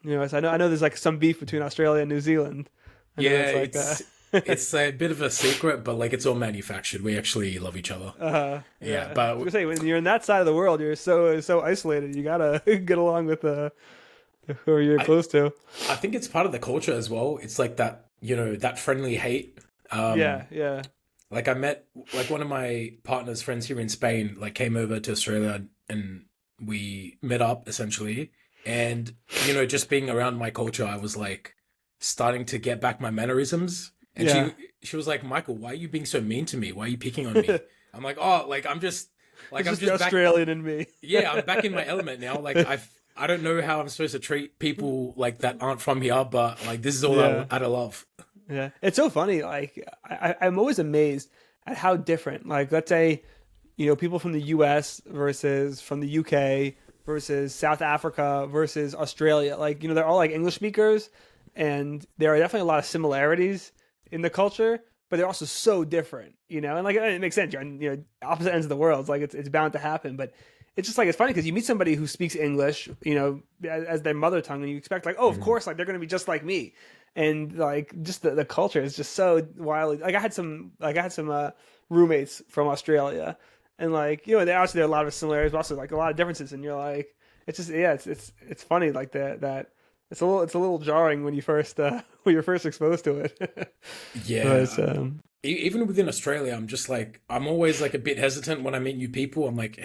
You know, so I know there's like some beef between Australia and New Zealand. I know Yeah, that's like it's a bit of a secret, but like it's all manufactured. We actually love each other. Yeah, yeah. I was but gonna say when you're in that side of the world, you're so isolated. You gotta get along with who you're I close to. I think it's part of the culture as well. It's like that, that friendly hate. Yeah, yeah, Like I met like one of my partner's friends here in Spain, like came over to Australia and we met up essentially. And just being around my culture, I was like starting to get back my mannerisms. And yeah. she was like, "Michael, why are you being so mean to me? Why are you picking on me?" I'm like, "Oh, like It's I'm just the just back. Australian in me. Yeah, I'm back in my element now. Like I don't know how I'm supposed to treat people like that aren't from here, but like this is all Yeah. out of love." Yeah, it's so funny. Like I'm always amazed at how different. Like let's say, people from the U.S. versus from the U.K. versus South Africa versus Australia. Like they're all like English speakers, and there are definitely a lot of similarities in the culture, but they're also so different. And like it makes sense. You're on opposite ends of the world. It's like it's bound to happen, but. It's just like it's funny because you meet somebody who speaks English, as their mother tongue, and you expect like, oh, of Mhm. course, like they're going to be just like me, and like just the culture is just so wildly like I had some roommates from Australia, and like they obviously there are a lot of similarities but also like a lot of differences, and you're like it's just yeah it's funny like that it's a little jarring when you first when you're first exposed to it. But Yeah. Even within Australia, I'm always like a bit hesitant when I meet new people. I'm like,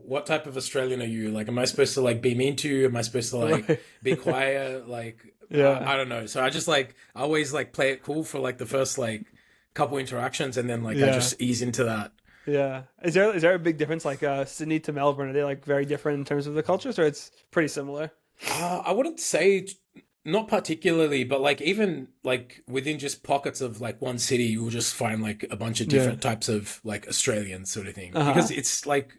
what type of Australian are you? Like, am I supposed to like be mean to you? Am I supposed to like right. be quiet? Like, Yeah, I don't know. So I always like play it cool for like the first like couple interactions, and then like I yeah, just ease into that. yeah. Is there a big difference like Sydney to Melbourne? Are they like very different in terms of the cultures, or it's pretty similar? I wouldn't say not particularly, but like even like within just pockets of like one city, you'll just find like a bunch of Yeah. different types of like Australians sort of thing. Uh-huh. Because it's like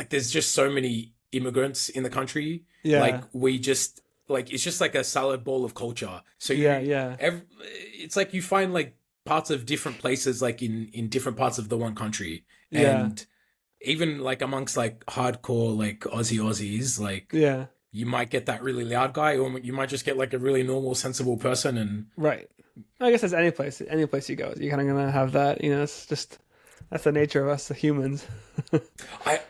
there's just so many immigrants in the country. Like Yeah. we just like it's just like a salad bowl of culture. So Yeah, yeah. it's like you find like parts of different places like in different parts of the one country, Yeah. and even like amongst like hardcore like Aussies, like Yeah. you might get that really loud guy, or you might just get like a really normal, sensible person. And Right. I guess that's any place you go. You're kind of gonna have that. It's just that's the nature of us, the humans. I,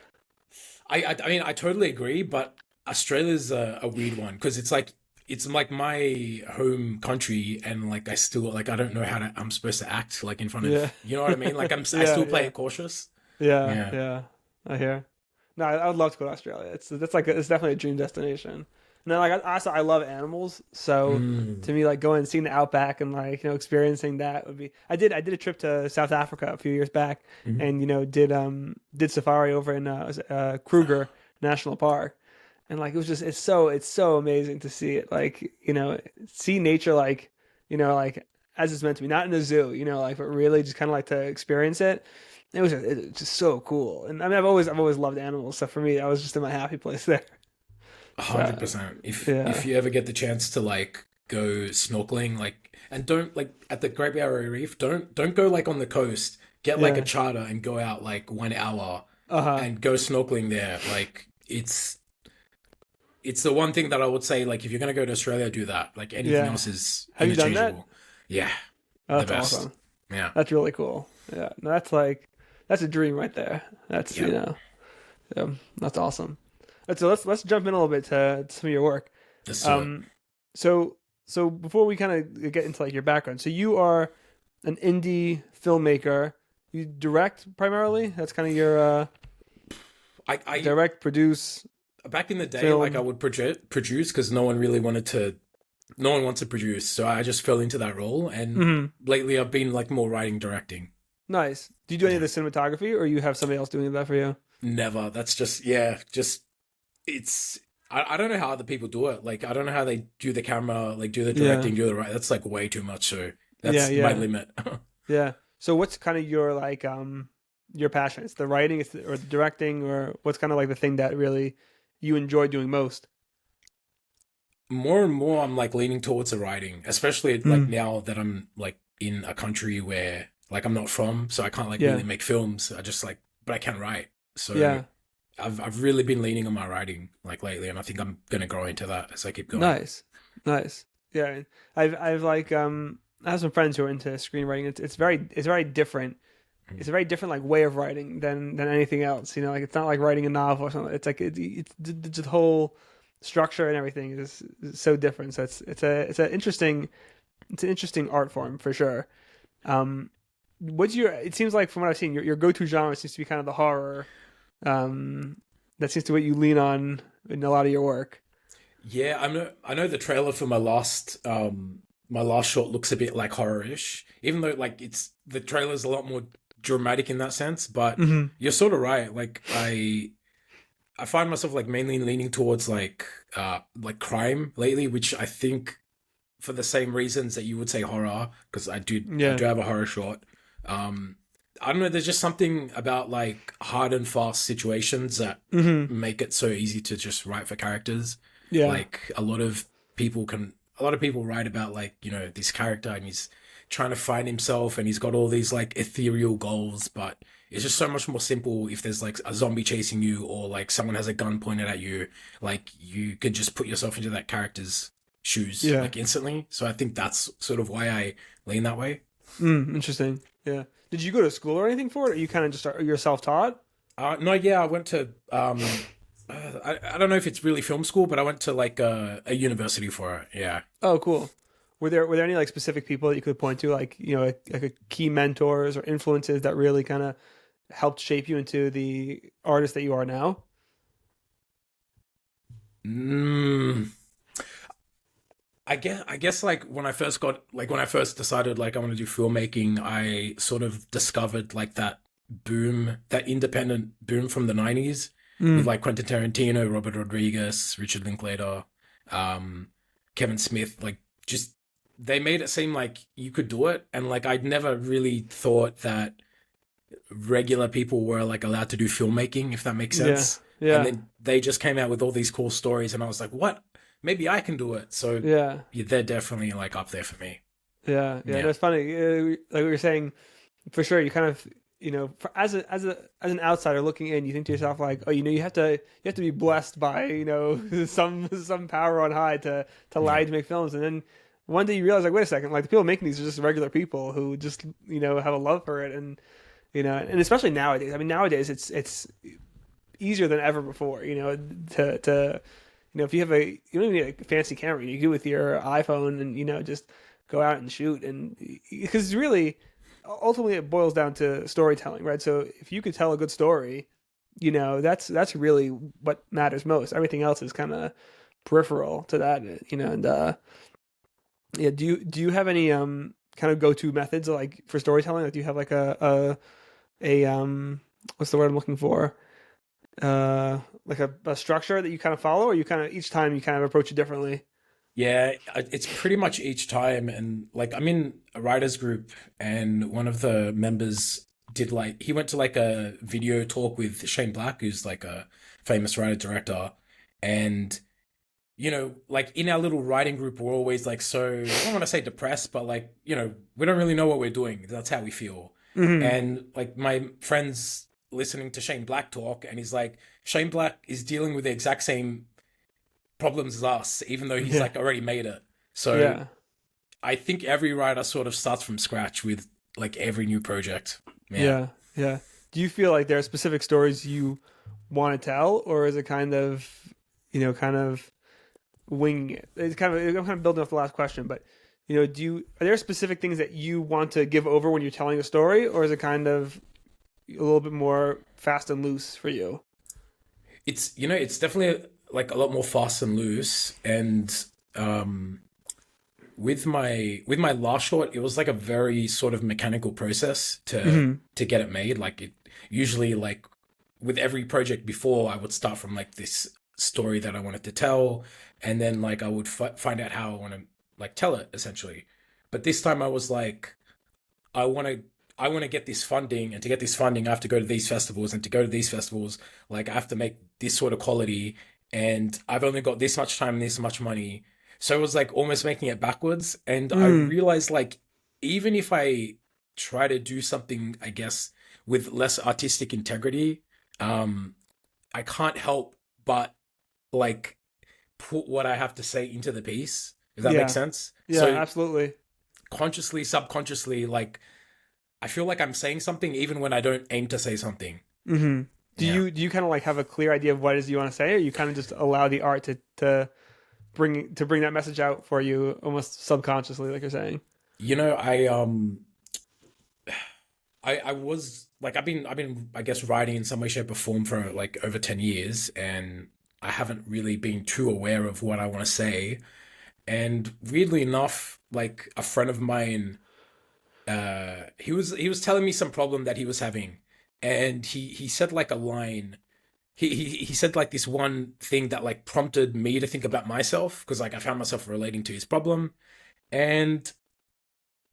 I mean, I totally agree, but Australia's a weird one because it's like my home country, and like I still like I don't know I'm supposed to act like in front Yeah. of you know what I mean. Like I Yeah. still play Yeah. it cautious. Yeah. Yeah. Yeah. I hear. No, I would love to go to Australia. It's definitely a dream destination. And then like I love animals, so Mm. to me like going and seeing the outback and like experiencing that would be. I did a trip to South Africa a few years back, Mhm. and did safari over in Kruger National Park, and like it's so amazing to see it like see nature like as it's meant to be, not in a zoo, like but really just kind of like to experience it. It's just so cool, and I mean I've always loved animals, so for me I was just in my happy place there. So 100%. If yeah, you ever get the chance to like go snorkeling, like, and don't like at the Great Barrier Reef, don't go like on the coast. Get like a yeah, charter and go out like 1 hour uh-huh, and go snorkeling there. Like it's the one thing that I would say. Like if you're gonna go to Australia, do that. Like anything yeah. else is Have you done that? interchangeable. Yeah, Oh, the that's best. awesome. Yeah, That's really cool. Yeah, no, that's a dream right there. That's yeah. that's awesome. So let's jump in a little bit to some of your work. Let's do it. Um, so so before we kind of get into like your background, so you are an indie filmmaker. You direct primarily. That's kind of your I direct, produce, back in the day, like I film. would produce because no one wants to produce. So I just fell into that role. And Hmm. lately I've been like more writing, directing. Nice. Do you do any of Yeah. the cinematography, or you have somebody else doing that for you? Never. That's just, yeah, just, it's, I don't know how other people do it. Like, I don't know how they do the camera, like do the Yeah. directing, do the right. That's like way too much. So Yeah. that's my Yeah. limit. Yeah. So what's kind of your like your passion? It's the writing, or the directing, or what's kind of like the thing that really you enjoy doing most? More and more, I'm like leaning towards the writing, especially like Mm. now that I'm like in a country where like I'm not from, so I can't like really Yeah. make films. I just like, but I can write. So Yeah. I've really been leaning on my writing like lately, and I think I'm gonna grow into that as I keep going. Nice, nice. Yeah, I've like I have some friends who are into screenwriting. It's very different. It's a very different like way of writing than anything else. You know, like it's not like writing a novel or something. It's like it's the whole structure and everything is so different. So it's an interesting art form for sure. Um, what's your? It seems like from what I've seen, your go-to genre seems to be kind of the horror. Um, that seems to be what you lean on in a lot of your work. Yeah, I know the trailer for my last short looks a bit like horror-ish, even though like it's the trailer's a lot more dramatic in that sense, but Hmm. you're sort of right. Like I find myself like mainly leaning towards like crime lately, which I think for the same reasons that you would say horror, because I Yeah. do have a horror short. Um I don't know, there's just something about like hard and fast situations that Hmm. make it so easy to just write for characters. Yeah. Like a lot of people write about like, you know, this character and he's trying to find himself and he's got all these like ethereal goals, but it's just so much more simple if there's like a zombie chasing you or like someone has a gun pointed at you. Like you could just put yourself into that character's shoes Yeah. like instantly. So I think that's sort of why I lean that way. Interesting. Yeah. Did you go to school or anything for it? Or you kind of just you're self-taught? No, yeah, I went to I don't know if it's really film school, but I went to like a university for it. Yeah. Oh, cool. Were there any like specific people that you could point to, like like a key mentors or influences that really kind of helped shape you into the artist that you are now? Mm, I guess like when I first decided like I want to do filmmaking, I sort of discovered like that independent boom from the 90s with Mm, like Quentin Tarantino, Robert Rodriguez, Richard Linklater, um, Kevin Smith, like just they made it seem like you could do it, and like I'd never really thought that regular people were like allowed to do filmmaking, if that makes yeah. sense. And Yeah. then they just came out with all these cool stories, and I was like, what? Maybe I can do it. So Yeah. yeah, they're definitely like up there for me. Yeah. Yeah. Yeah. No, it's funny. Like we were saying, for sure, you kind of, as an outsider looking in, you think to yourself like, oh, you have to be blessed by, some power on high to allow Yeah. you to make films, and then one day you realize like, wait a second, like the people making these are just regular people who just have a love for it, and especially nowadays. I mean, nowadays it's easier than ever before. To if you have you don't even need a fancy camera. You can do it with your iPhone and just go out and shoot, and because really ultimately it boils down to storytelling, right? So if you could tell a good story, that's really what matters most. Everything else is kind of peripheral to that, and yeah. Do you have any kind of go-to methods like for storytelling? Like, do you have like a what's the word I'm looking for? Like a structure that you kind of follow, or you kind of each time you kind of approach it differently? Yeah, it's pretty much each time. And like, I'm in a writers group, and one of the members did like, he went to like a video talk with Shane Black, who's like a famous writer director. And, you know, like in our little writing group, we're always like, so I don't want to say depressed, but like, you know, we don't really know what we're doing. That's how we feel. Hmm. And like, my friend's listening to Shane Black talk, and he's like, Shane Black is dealing with the exact same problems as us, even though he's Yeah. like already made it. So Yeah. I think every writer sort of starts from scratch with like every new project. Yeah. Yeah. Yeah. Do you feel like there are specific stories you want to tell, or is it kind of winging it? I'm kind of building off the last question, but are there specific things that you want to give over when you're telling a story, or is it kind of a little bit more fast and loose for you? It's, you know, it's definitely like a lot more fast and loose. And um with my last short, it was like a very sort of mechanical process Hmm. to get it made. Like it usually like with every project before, I would start from like this story that I wanted to tell, and then like I would find out how I want to like tell it essentially. But this time I was like, I want to I want to get this funding, and to get this funding, I have to go to these festivals, and to go to these festivals, like I have to make this sort of quality, and I've only got this much time and this much money. So it was like almost making it backwards, and I Mm. realized like even if I try to do something, I guess with less artistic integrity, um, I can't help but like put what I have to say into the piece, if that makes Yeah. sense. Yeah, So absolutely. consciously, subconsciously, like I feel like I'm saying something even when I don't aim to say something. Hmm. Yeah. Do you kind of like have a clear idea of what it is you want to say, or you kind of just allow the art to bring that message out for you almost subconsciously, like you're saying? You know, I was like I've been I guess writing in some way, shape, or form for like over 10 years, and I haven't really been too aware of what I want to say. And weirdly enough, like a friend of mine, he was telling me some problem that he was having, and he said like a line. He said like this one thing that like prompted me to think about myself, because like I found myself relating to his problem, and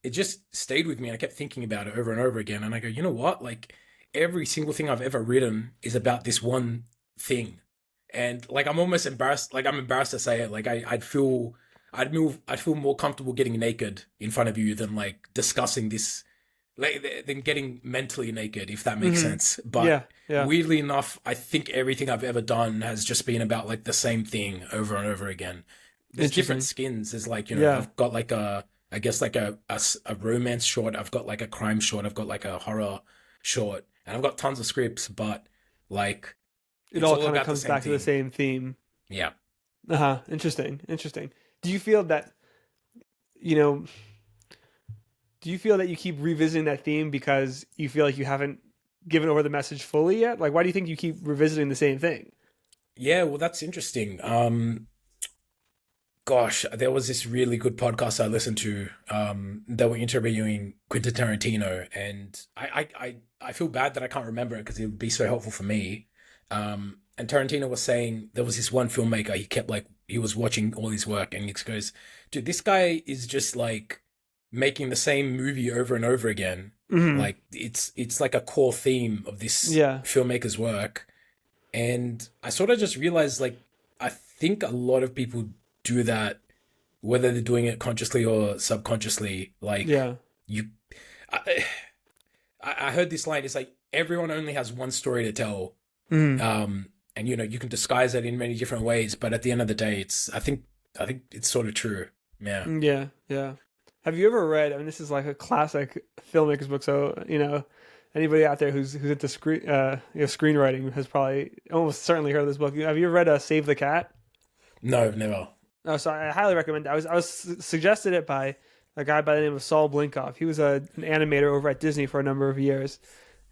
it just stayed with me. I kept thinking about it over and over again. And I go, you know what? Like every single thing I've ever written is about this one thing. And like I'm almost embarrassed. Like I'm embarrassed to say it. Like I'd feel more comfortable getting naked in front of you than like discussing this, like than getting mentally naked, if that makes Hmm. sense. But Yeah, yeah. weirdly enough, I think everything I've ever done has just been about like the same thing over and over again. There's different Interesting. skins. There's like, Yeah. I've got like I guess like a romance short. I've got like a crime short. I've got like a horror short, and I've got tons of scripts. But like, It it's all all kind of about the comes same back to the thing. same theme. Yeah. Uh-huh. Interesting. Interesting. Do you feel that, you know, do you feel that you keep revisiting that theme because you feel like you haven't given over the message fully yet? Like, why do you think you keep revisiting the same thing? Yeah. Well, that's interesting. Gosh, there was this really good podcast I listened to. They were interviewing Quentin Tarantino, and I feel bad that I can't remember it because it would be so helpful for me. And Tarantino was saying there was this one filmmaker. He kept like he was watching all his work, and he goes, "Dude, this guy is just like making the same movie over and over again. Hmm. Like it's like a core theme of this Yeah. filmmaker's work." And I sort of just realized like I think a lot of people do that, whether they're doing it consciously or subconsciously. Like Yeah. you, I, I heard this line. It's like everyone only has one story to tell, Hmm. and you can disguise it in many different ways. But at the end of the day, I think it's sort of true. Yeah. Yeah. Yeah. Have you ever read? I mean, this is like a classic filmmaker's book. So anybody out there who's into screenwriting has probably almost certainly heard of this book. Have you ever read Save the Cat? No, never. Oh, so I highly recommend it. I was suggested it by a guy by the name of Saul Blinkoff. He was an animator over at Disney for a number of years,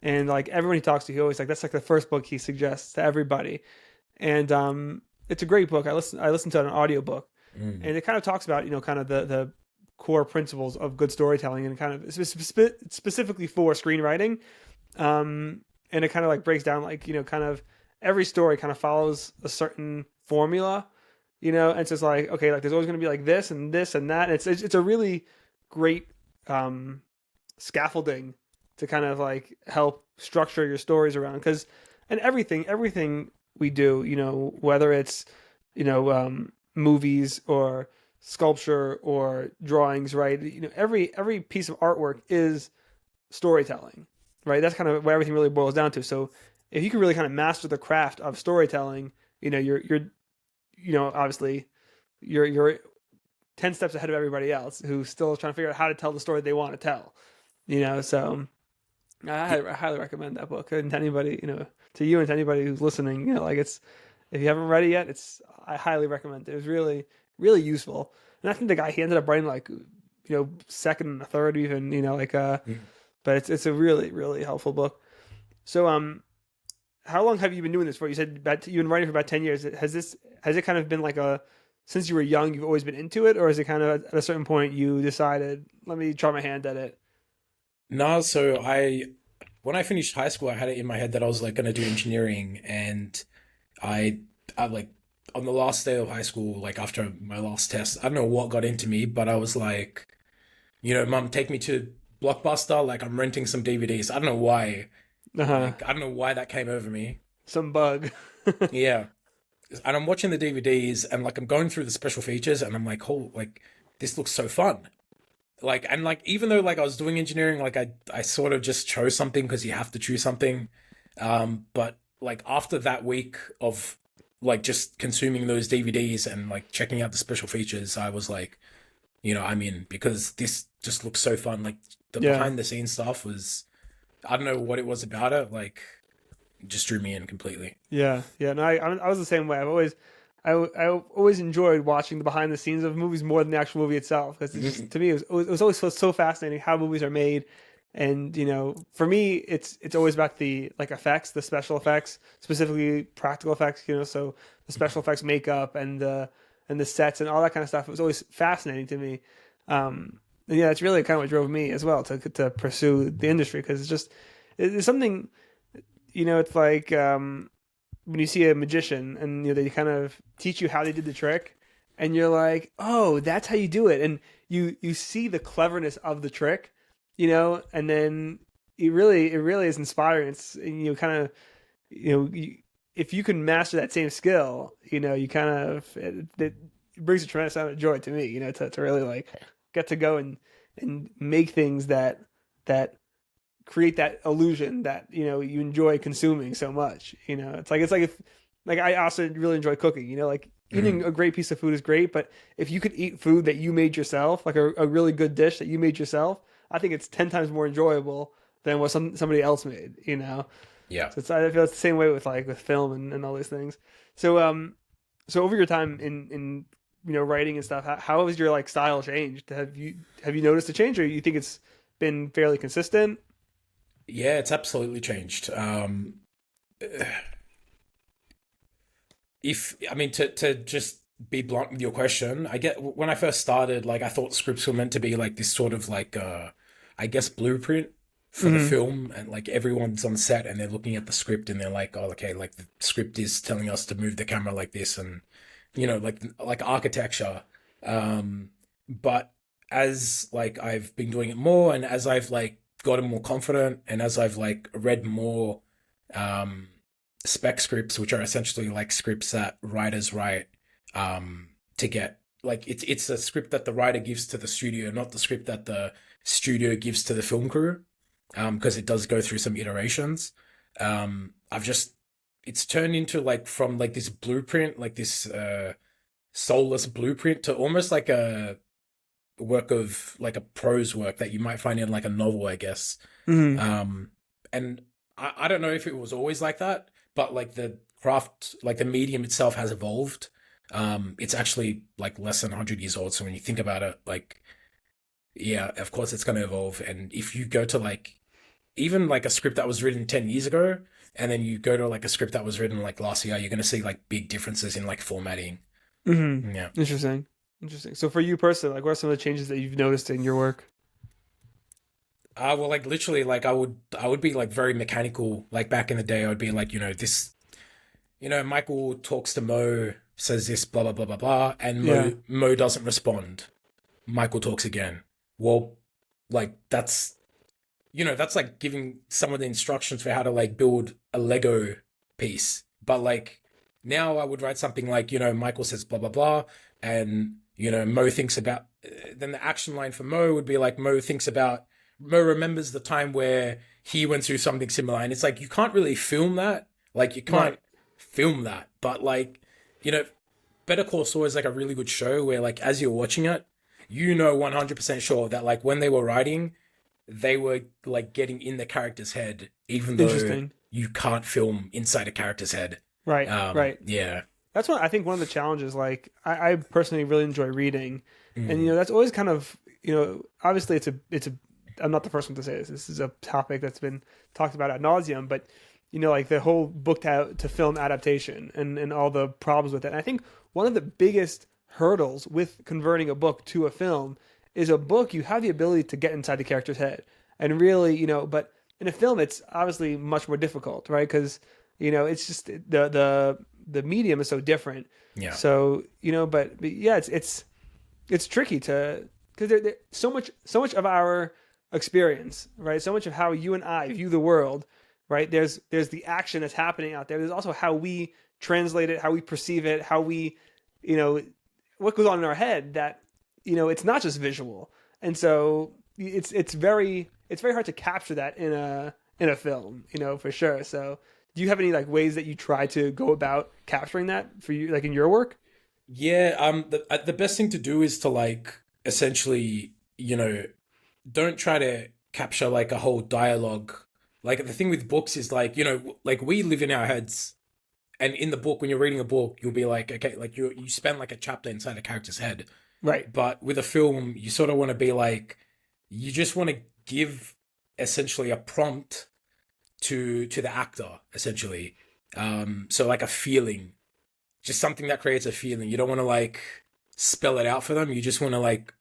and like everyone he talks to, he always like that's like the first book he suggests to everybody. And it's a great book. I listened to it on an audiobook, Mm. and it kind of talks about kind of the core principles of good storytelling, and kind of specifically for screenwriting. And it kind of like breaks down like kind of every story kind of follows a certain formula, and it's just like okay, like there's always going to be like this and this and that. And it's a really great um scaffolding to kind of like help structure your stories around because and everything we do, whether it's movies or sculpture or drawings, right? Every piece of artwork is storytelling, right? That's kind of what everything really boils down to. So if you can really kind of master the craft of storytelling, you're obviously you're 10 steps ahead of everybody else who's still trying to figure out how to tell the story they want to tell. So I highly recommend that book and to anybody, to you and to anybody who's listening, like it's if you haven't read it yet, I highly recommend it. It was really, really useful. And I think the guy he ended up writing like second and a third even, Mm. but it's a really, really helpful book. So how long have you been doing this for? You said you've been writing for about 10 years. Has it kind of been like a since you were young, you've always been into it, or is it kind of at a certain point you decided, let me try my hand at it? No, so when I finished high school, I had it in my head that I was like going to do engineering, and I, I like on the last day of high school, like after my last test, I don't know what got into me, but I was like, Mum, take me to Blockbuster. Like I'm renting some DVDs. I don't know why. Uh-huh. Like I don't know why that came over me. Some bug. Yeah, and I'm watching the DVDs, and like I'm going through the special features, and I'm like, oh, like this looks so fun. Like and like even though like I was doing engineering, like I sort of just chose something because you have to choose something. But like after that week of like just consuming those DVDs and like checking out the special features, I was like, I'm in, because this just looks so fun. Like the Yeah. behind the scenes stuff was, I don't know what it was about it, like it just drew me in completely. Yeah, yeah. No, I was the same way. I always enjoyed watching the behind the scenes of movies more than the actual movie itself, because it just, to me, it was always so fascinating how movies are made. And for me, it's always about the like effects, the special effects, specifically practical effects. So the special effects, makeup, and the sets and all that kind of stuff. It was always fascinating to me. And yeah, it's really kind of what drove me as well to pursue the industry, because it's something. It's like when you see a magician and they kind of teach you how they did the trick, and you're like, oh, that's how you do it, and you see the cleverness of the trick, and then it really is inspiring. It's kind of if you can master that same skill, you kind of it brings a tremendous amount of joy to me, to really like get to go and make things that create that illusion that you enjoy consuming so much. It's like if like I also really enjoy cooking. Like eating a great piece of food is great, but if you could eat food that you made yourself, like a really good dish that you made yourself, I think it's 10 times more enjoyable than what somebody else made. Yeah. So I feel it's the same way with film and all these things. So over your time in writing and stuff, how has your like style changed? Have you noticed a change, or you think it's been fairly consistent? Yeah, it's absolutely changed. If I mean to just be blunt with your question, I get when I first started, like I thought scripts were meant to be like this sort of like I guess blueprint for the Hmm. film, and like everyone's on set and they're looking at the script and they're like, oh, okay, like the script is telling us to move the camera like this, and like architecture. But as like I've been doing it more, and as I've like gotten more confident, and as I've like read more um spec scripts, which are essentially like scripts that writers write to get like it's a script that the writer gives to the studio, not the script that the studio gives to the film crew, because it does go through some iterations. I've just it's turned into like from like this blueprint, like this soulless blueprint, to almost like a work of like a prose work that you might find in like a novel, I guess. Hmm. Um, and I don't know if it was always like that, but like the craft, like the medium itself has evolved. It's actually like less than 100 years old. So when you think about it, like, yeah, of course it's going to evolve. And if you go to like, even like a script that was written 10 years ago, and then you go to like a script that was written like last year, you're going to see like big differences in like formatting. Hmm. Yeah. Interesting. Interesting. So for you personally, like, what are some of the changes that you've noticed in your work? Well, like literally, like I would be like very mechanical. Like back in the day, I would be like, this, Michael talks to Mo, says this, blah blah blah blah blah, and Yeah. Mo doesn't respond. Michael talks again. Well, like that's like giving someone the instructions for how to like build a Lego piece. But like now I would write something like, Michael says blah blah blah, and Mo thinks about. Then the action line for Mo would be like Mo remembers the time where he went through something similar, and it's like you can't really film that. Like you can't Right. film that, but like you know, Better Call Saul is like a really good show where like as you're watching it, 100% sure that like when they were writing, they were like getting in the character's head, even though Interesting. you can't film inside a character's head. Right. Right. Yeah. That's what I think one of the challenges. Like, I personally really enjoy reading, and Mm, that's always kind of obviously it's a I'm not the first one to say this. This is a topic that's been talked about ad nauseum, but like the whole book to film adaptation and all the problems with it. And I think one of the biggest hurdles with converting a book to a film is a book you have the ability to get inside the character's head and really but in a film it's obviously much more difficult, right? Because it's just the medium is so different. yeah. So but yeah, it's tricky to because so much of our experience, right? So much of how you and I view the world, right? There's the action that's happening out there. There's also how we translate it, how we perceive it, how we, you know, what goes on in our head. That it's not just visual, and so it's very hard to capture that in a film, for sure. So do you have any like ways that you try to go about capturing that for you, like in your work? Yeah, the best thing to do is to like essentially, don't try to capture like a whole dialogue. Like the thing with books is like, like we live in our heads, and in the book, when you're reading a book, you'll be like, okay, like you spend like a chapter inside a character's head. Right. But with a film, you sort of want to be like, you just want to give essentially a prompt to the actor, essentially. So like a feeling, just something that creates a feeling. You don't want to like spell it out for them. You just want to like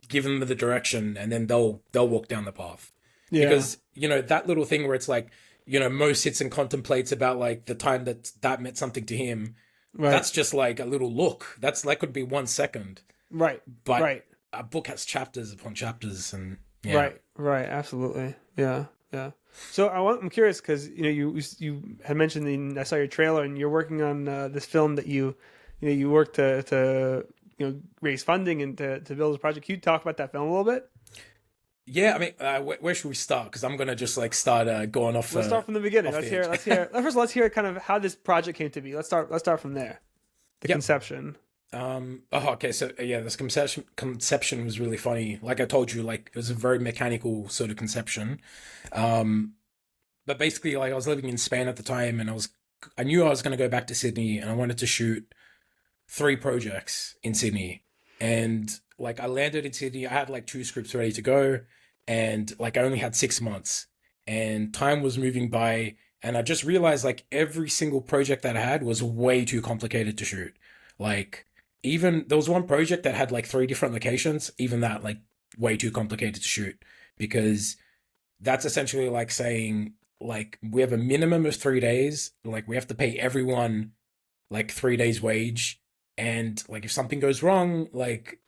give them the direction, and then they'll walk down the path. Yeah. Because that little thing where it's like, Mo sits and contemplates about like the time that meant something to him. Right. That's just like a little look. That could be 1 second. Right. But right. a book has chapters upon chapters, and yeah. Right. Right. Absolutely. Yeah. Yeah. So I'm curious because you had mentioned I saw your trailer and you're working on this film that you worked to raise funding and to build this project. Can you talk about that film a little bit? Yeah, I mean, where should we start? Because I'm gonna just like start going off. Let's start from the beginning. Let's hear. First, let's hear kind of how this project came to be. Let's start from there. The conception. Okay. So yeah, this conception was really funny. Like I told you, like it was a very mechanical sort of conception. But basically, like I was living in Spain at the time, and I knew I was gonna go back to Sydney, and I wanted to shoot 3 projects in Sydney, and like I landed in Sydney. I had like 2 scripts ready to go, and like I only had 6 months, and time was moving by, and I just realized like every single project that I had was way too complicated to shoot. Like even there was one project that had like 3 different locations, even that like way too complicated to shoot, because that's essentially like saying like we have a minimum of 3 days, like we have to pay everyone like 3 days wage, and like if something goes wrong, like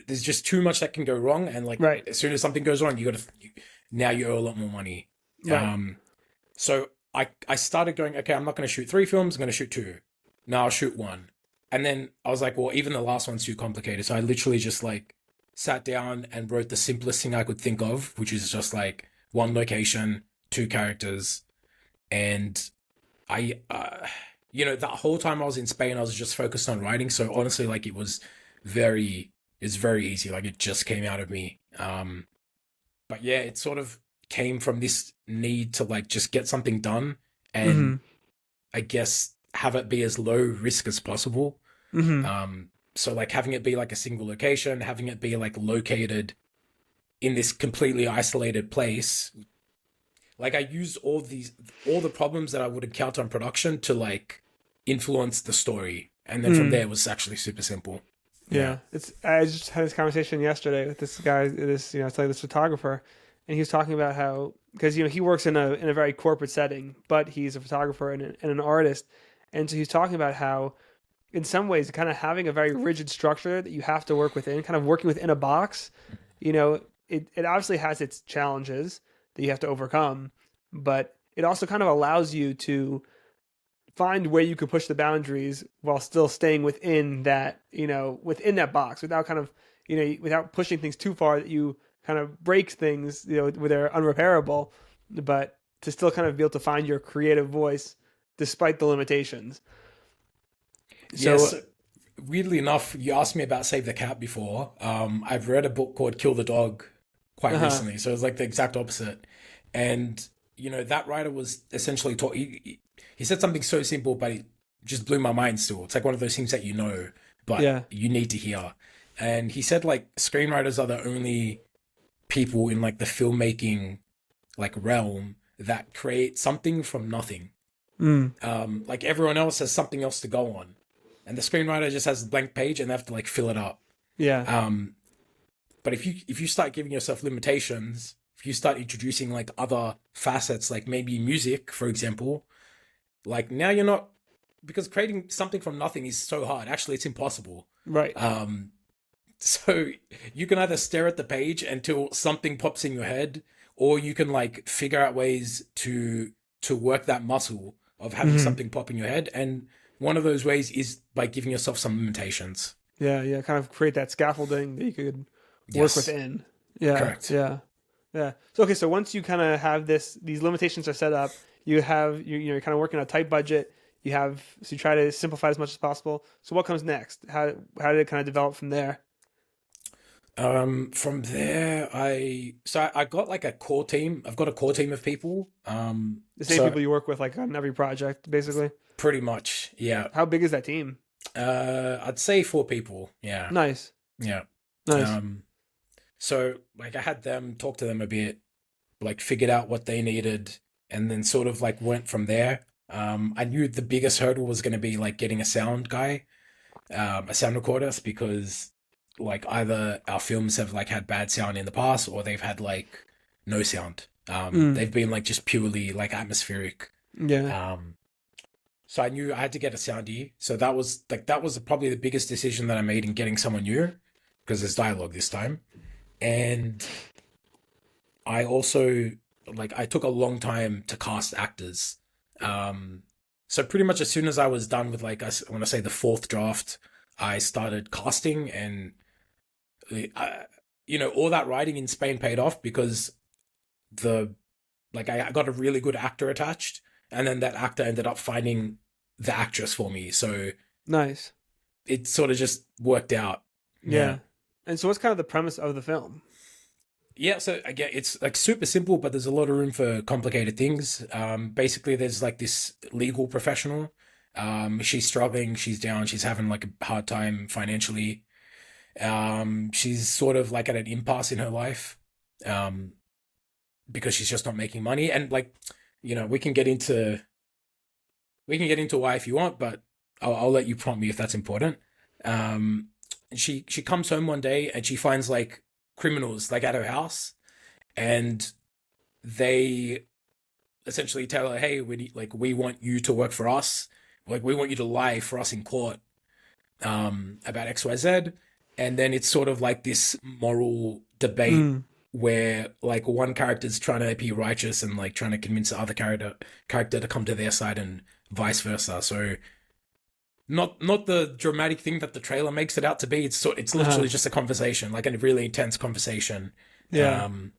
there's just too much that can go wrong, and like as soon as something goes wrong, now you owe a lot more money. Right. So I started going, okay, I'm not going to shoot 3 films, I'm going to shoot 2. No, I'll shoot 1. And then I was like, well, even the last one's too complicated. So I literally just like sat down and wrote the simplest thing I could think of, which is just like 1 location, 2 characters. And I, that whole time I was in Spain, I was just focused on writing. So honestly, like it's very easy. Like it just came out of me. But yeah, it sort of came from this need to like just get something done, and I guess have it be as low risk as possible. So like having it be like a single location, having it be like located in this completely isolated place. Like I used all the problems that I would encounter in production to like influence the story, and then from there it was actually super simple. Yeah. I just had this conversation yesterday with this guy, this photographer, and he was talking about how, because he works in a very corporate setting, but he's a photographer and an artist, and so he's talking about how in some ways kind of having a very rigid structure that you have to work within, kind of working within a box, it obviously has its challenges that you have to overcome, but it also kind of allows you to find where you could push the boundaries while still staying within that, within that box, without kind of, without pushing things too far that you kind of break things, where they're unrepairable, but to still kind of be able to find your creative voice despite the limitations. Yes. Weirdly enough, you asked me about Save the Cat before. I've read a book called Kill the Dog quite recently, so it's like the exact opposite. And that writer was essentially taught. He said something so simple, but it just blew my mind. Still, it's like one of those things that but you need to hear. And he said like screenwriters are the only people in like the filmmaking like realm that create something from nothing. Like everyone else has something else to go on, and the screenwriter just has a blank page and they have to like fill it up. But if you start giving yourself limitations, if you start introducing like other facets, like maybe music, for example, like now you're not, because creating something from nothing is so hard. Actually, it's impossible. Right. So you can either stare at the page until something pops in your head, or you can like figure out ways to work that muscle of having something pop in your head. And one of those ways is by giving yourself some limitations. Yeah. Kind of create that scaffolding that you could work within. Yeah. Correct. Yeah. So, okay. So once you kind of have these limitations are set up, you're kind of working on a tight budget. So you try to simplify as much as possible. So what comes next? How did it kind of develop from there? From there, I got like a core team. I've got a core team of people. The same So people you work with like on every project, basically. pretty much, yeah. How big is that team? I'd say 4 people. Yeah, Nice, yeah. nice. Um, so like I had them talk to them a bit, like figured out what they needed, and then sort of like went from there. I knew the biggest hurdle was going to be like getting a sound guy, a sound recorder, because like either our films have like had bad sound in the past or they've had like no sound. Mm, They've been like just purely like atmospheric. yeah, Um, so I knew I had to get a soundy. So that was probably the biggest decision that I made in getting someone new, because there's dialogue this time. And I also like I took a long time to cast actors. Um, so pretty much as soon as I was done with like I want to say the fourth draft, I started casting, and I, all that writing in Spain paid off because the like I got a really good actor attached, and then that actor ended up finding the actress for me. So nice. it sort of just worked out. Yeah. Yeah. And so, what's kind of the premise of the film? Yeah, so again, it's like super simple, but there's a lot of room for complicated things. Basically, there's like this legal professional. She's struggling, she's down, she's having like a hard time financially. She's sort of like at an impasse in her life, um, because she's just not making money. And like, we can get into why if you want, but I'll let you prompt me if that's important. Um, she comes home one day and she finds like criminals like at her house, and they essentially tell her, "Hey, we want you to work for us. Like we want you to lie for us in court, about XYZ." And then it's sort of like this moral debate Mm, where like one character's trying to be righteous and like trying to convince the other character to come to their side, and vice versa. So not the dramatic thing that the trailer makes it out to be. It's uh-huh. literally just a conversation, like a really intense conversation. Yeah, Um,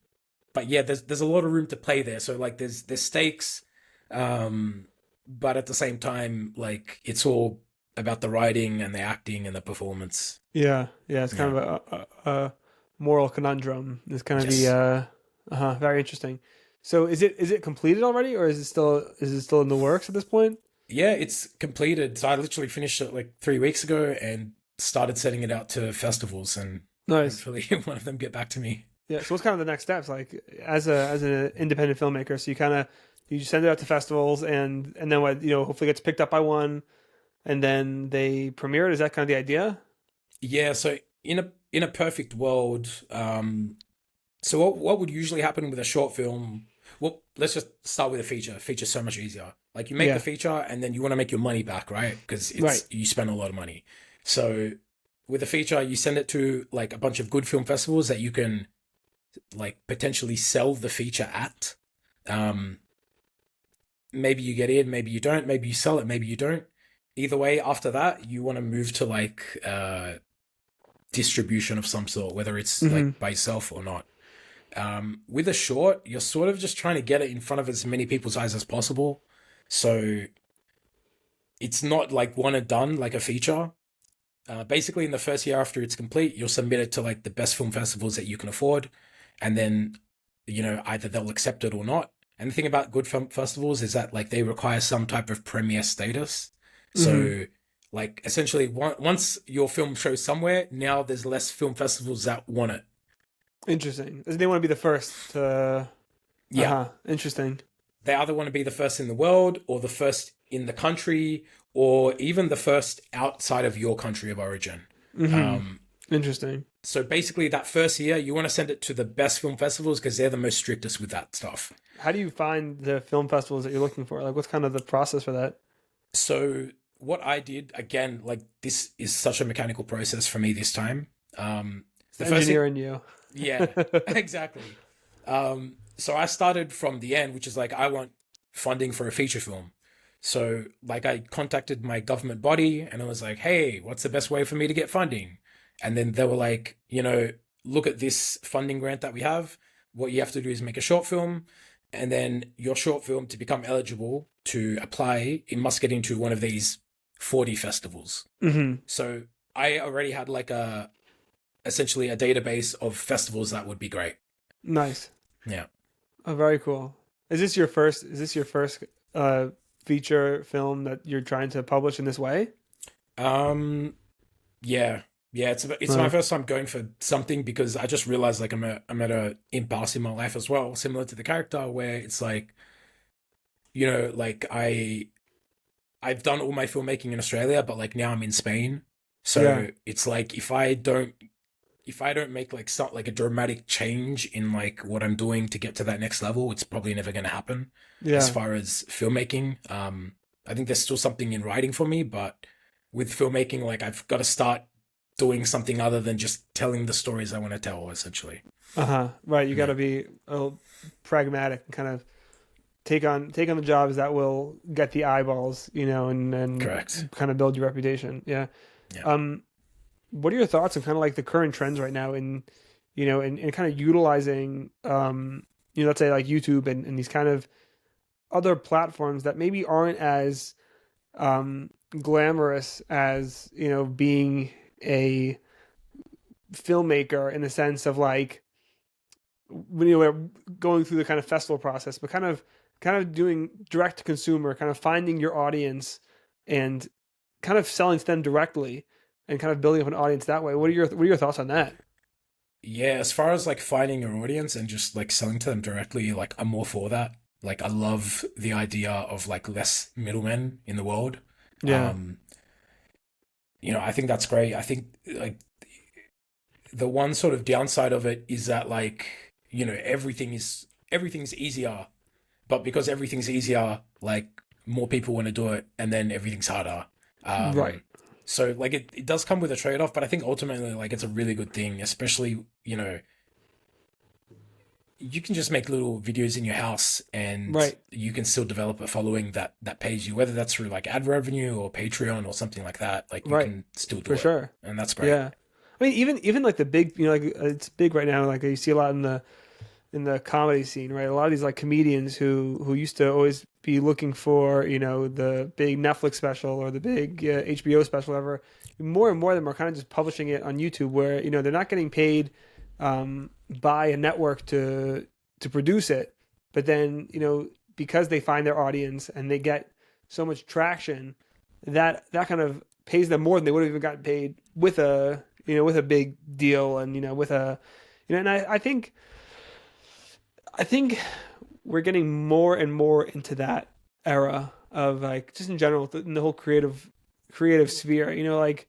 but yeah, there's a lot of room to play there. So like there's stakes, but at the same time, like it's all about the writing and the acting and the performance. yeah, yeah. It's Yeah. kind of a moral conundrum. It's kind of the Yes. very interesting. So, is it completed already, or is it still in the works at this point? Yeah, it's completed. So I literally finished it like 3 weeks ago and started sending it out to festivals, and Nice. hopefully one of them get back to me. Yeah. So, what's kind of the next steps, like as an independent filmmaker? So you just send it out to festivals, and then what hopefully gets picked up by one, and then they premiere it. Is that kind of the idea? Yeah, so in a perfect world, so what would usually happen with a short film? Well, let's just start with a feature. Feature's so much easier. Like you make the Yeah. feature and then you want to make your money back, right? Because Right. you spend a lot of money. So with a feature, you send it to like a bunch of good film festivals that you can like potentially sell the feature at. Um, Maybe you get in, maybe you don't, maybe you sell it, maybe you don't. Either way, after that, you want to move to like distribution of some sort, whether it's Hmm. like by yourself or not. With a short, you're sort of just trying to get it in front of as many people's eyes as possible. So it's not like one and done like a feature. Basically, in the first year after it's complete, you'll submit it to like the best film festivals that you can afford, and then either they'll accept it or not. And the thing about good film festivals is that like they require some type of premiere status. Hmm. So like essentially, once your film shows somewhere, now there's less film festivals that want it. Interesting. They want to be the first to. Uh Yeah, huh. Interesting. they either want to be the first in the world or the first in the country or even the first outside of your country of origin. Hmm. Um, Interesting. so basically, that first year, you want to send it to the best film festivals because they're the most strictest with that stuff. How do you find the film festivals that you're looking for? Like, what's kind of the process for that? So what I did, again, like this is such a mechanical process for me this time. It's the The first thing, engineer in you. yeah, exactly. So I started from the end, which is like I want funding for a feature film. So like I contacted my government body and I was like, hey, what's the best way for me to get funding? And then they were like, look at this funding grant that we have. What you have to do is make a short film, and then your short film, to become eligible to apply, it must get into one of these 40 festivals. Hmm. So I already had like essentially a database of festivals that would be great. Nice. Yeah. Oh, very cool. Is this your first uh feature film that you're trying to publish in this way? Um. Yeah. Yeah. It's my Uh, first time going for something because I just realized like I'm at a impasse in my life as well, similar to the character, where it's like, like I've done all my filmmaking in Australia, but like now I'm in Spain. yeah. So it's like if I don't make like like a dramatic change in like what I'm doing to get to that next level, it's probably never going to happen as Yeah. far as filmmaking. I think there's still something in writing for me, but with filmmaking, like I've got to start doing something other than just telling the stories I want to tell, essentially. Uh-huh. Right. You got Yeah, to be a little pragmatic and kind of take on the jobs that will get the eyeballs, correct. and kind of build your reputation. Yeah. Yeah. Um, what are your thoughts on kind of like the current trends right now in kind of utilizing let's say like YouTube and these kind of other platforms that maybe aren't as glamorous as, being a filmmaker in the sense of like when you were going through the kind of festival process, but kind of doing direct to consumer, kind of finding your audience and kind of selling to them directly and kind of building up an audience that way. What are your thoughts on that? Yeah, as far as like finding your audience and just like selling to them directly, like I'm more for that. Like I love the idea of like less middlemen in the world. Yeah. Um, I think that's great. I think like the one sort of downside of it is that like, everything's easier, but because everything's easier, like more people want to do it and then everything's harder. Right. Um, so like it does come with a trade-off, but I think ultimately like it's a really good thing, especially, you can just make little videos in your house and Right. you can still develop a following that pays you, whether that's through like ad revenue or Patreon or something like that. Like you Right. can still For do it, sure. and that's great. Yeah. I mean, even like the big, like it's big right now. Like you see a lot in the comedy scene, right? A lot of these like comedians who used to always be looking for, the big Netflix special or the big HBO special, whatever. More and more of them are kind of just publishing it on YouTube, where they're not getting paid by a network to produce it, but then because they find their audience and they get so much traction, that kind of pays them more than they would have even gotten paid with a big deal and with a and I think we're getting more and more into that era of like just in general in the whole creative sphere. Like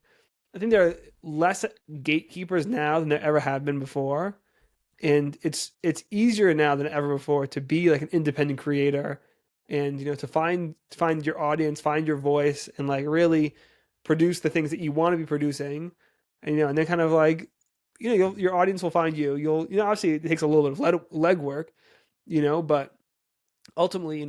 I think there are less gatekeepers now than there ever have been before, and it's easier now than ever before to be like an independent creator and to find your audience, find your voice, and like really produce the things that you want to be producing, and then kind of like your audience will find you. You'll obviously it takes a little bit of legwork, but ultimately,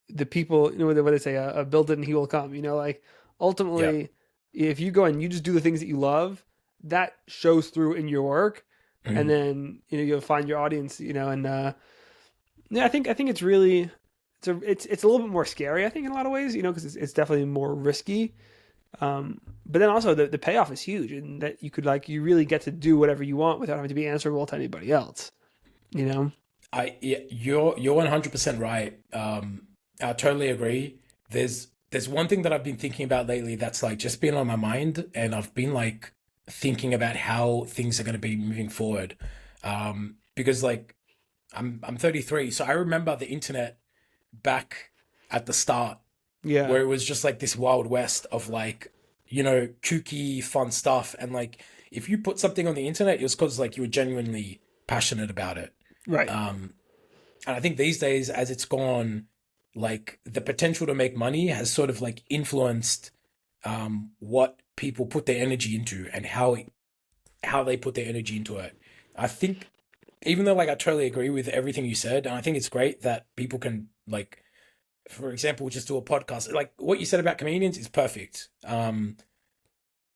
the people, what they say, build it and he will come, like Yeah. ultimately, if you go and you just do the things that you love, that shows through in your work. And Mhm. then, you'll find your audience, and, yeah, I think it's really, it's a little bit more scary, I think, in a lot of ways, because it's definitely more risky. But then also the payoff is huge and that you really get to do whatever you want without having to be answerable to anybody else, you know? Yeah, you're 100% right. I totally agree. There's one thing that I've been thinking about lately that's like just been on my mind, and I've been like thinking about how things are going to be moving forward. Because like I'm 33, so I remember the internet back at the start, Yeah. where it was just like this wild west of like, kooky fun stuff, and like if you put something on the internet, it was because like you were genuinely passionate about it. Right. Um, and I think these days, as it's gone, like the potential to make money has sort of like influenced what people put their energy into and how they put their energy into it. I think even though like I totally agree with everything you said, and I think it's great that people can like, for example, just do a podcast. Like what you said about comedians is perfect.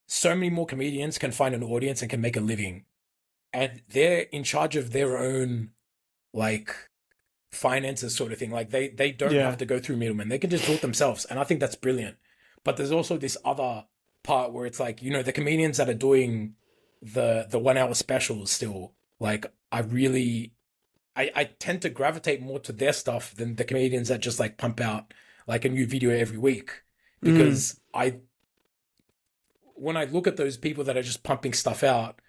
So many more comedians can find an audience and can make a living, and they're in charge of their own like finances sort of thing. Like they don't Yeah. have to go through middlemen. They can just do it themselves. And I think that's brilliant. But there's also this other part where it's like, the comedians that are doing the 1 hour specials still, like I tend to gravitate more to their stuff than the comedians that just like pump out like a new video every week. Because when I look at those people that are just pumping stuff out,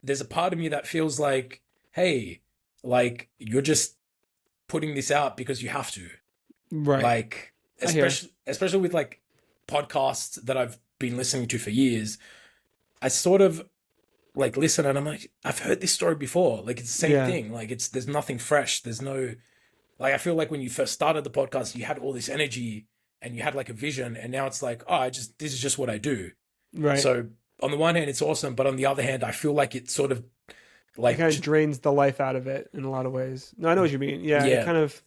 there's a part of me that feels like, hey, like you're just putting this out because you have to. Right. Like, especially with like podcasts that I've been listening to for years, I sort of like listen and I'm like, I've heard this story before. Like it's the same thing. Like there's nothing fresh. There's no, like, I feel like when you first started the podcast, you had all this energy and you had like a vision, and now it's like, oh, this is just what I do. Right. So on the one hand, it's awesome, but on the other hand, I feel like it sort of like it kind of drains the life out of it in a lot of ways. No, I know what you mean. Yeah. It kind of.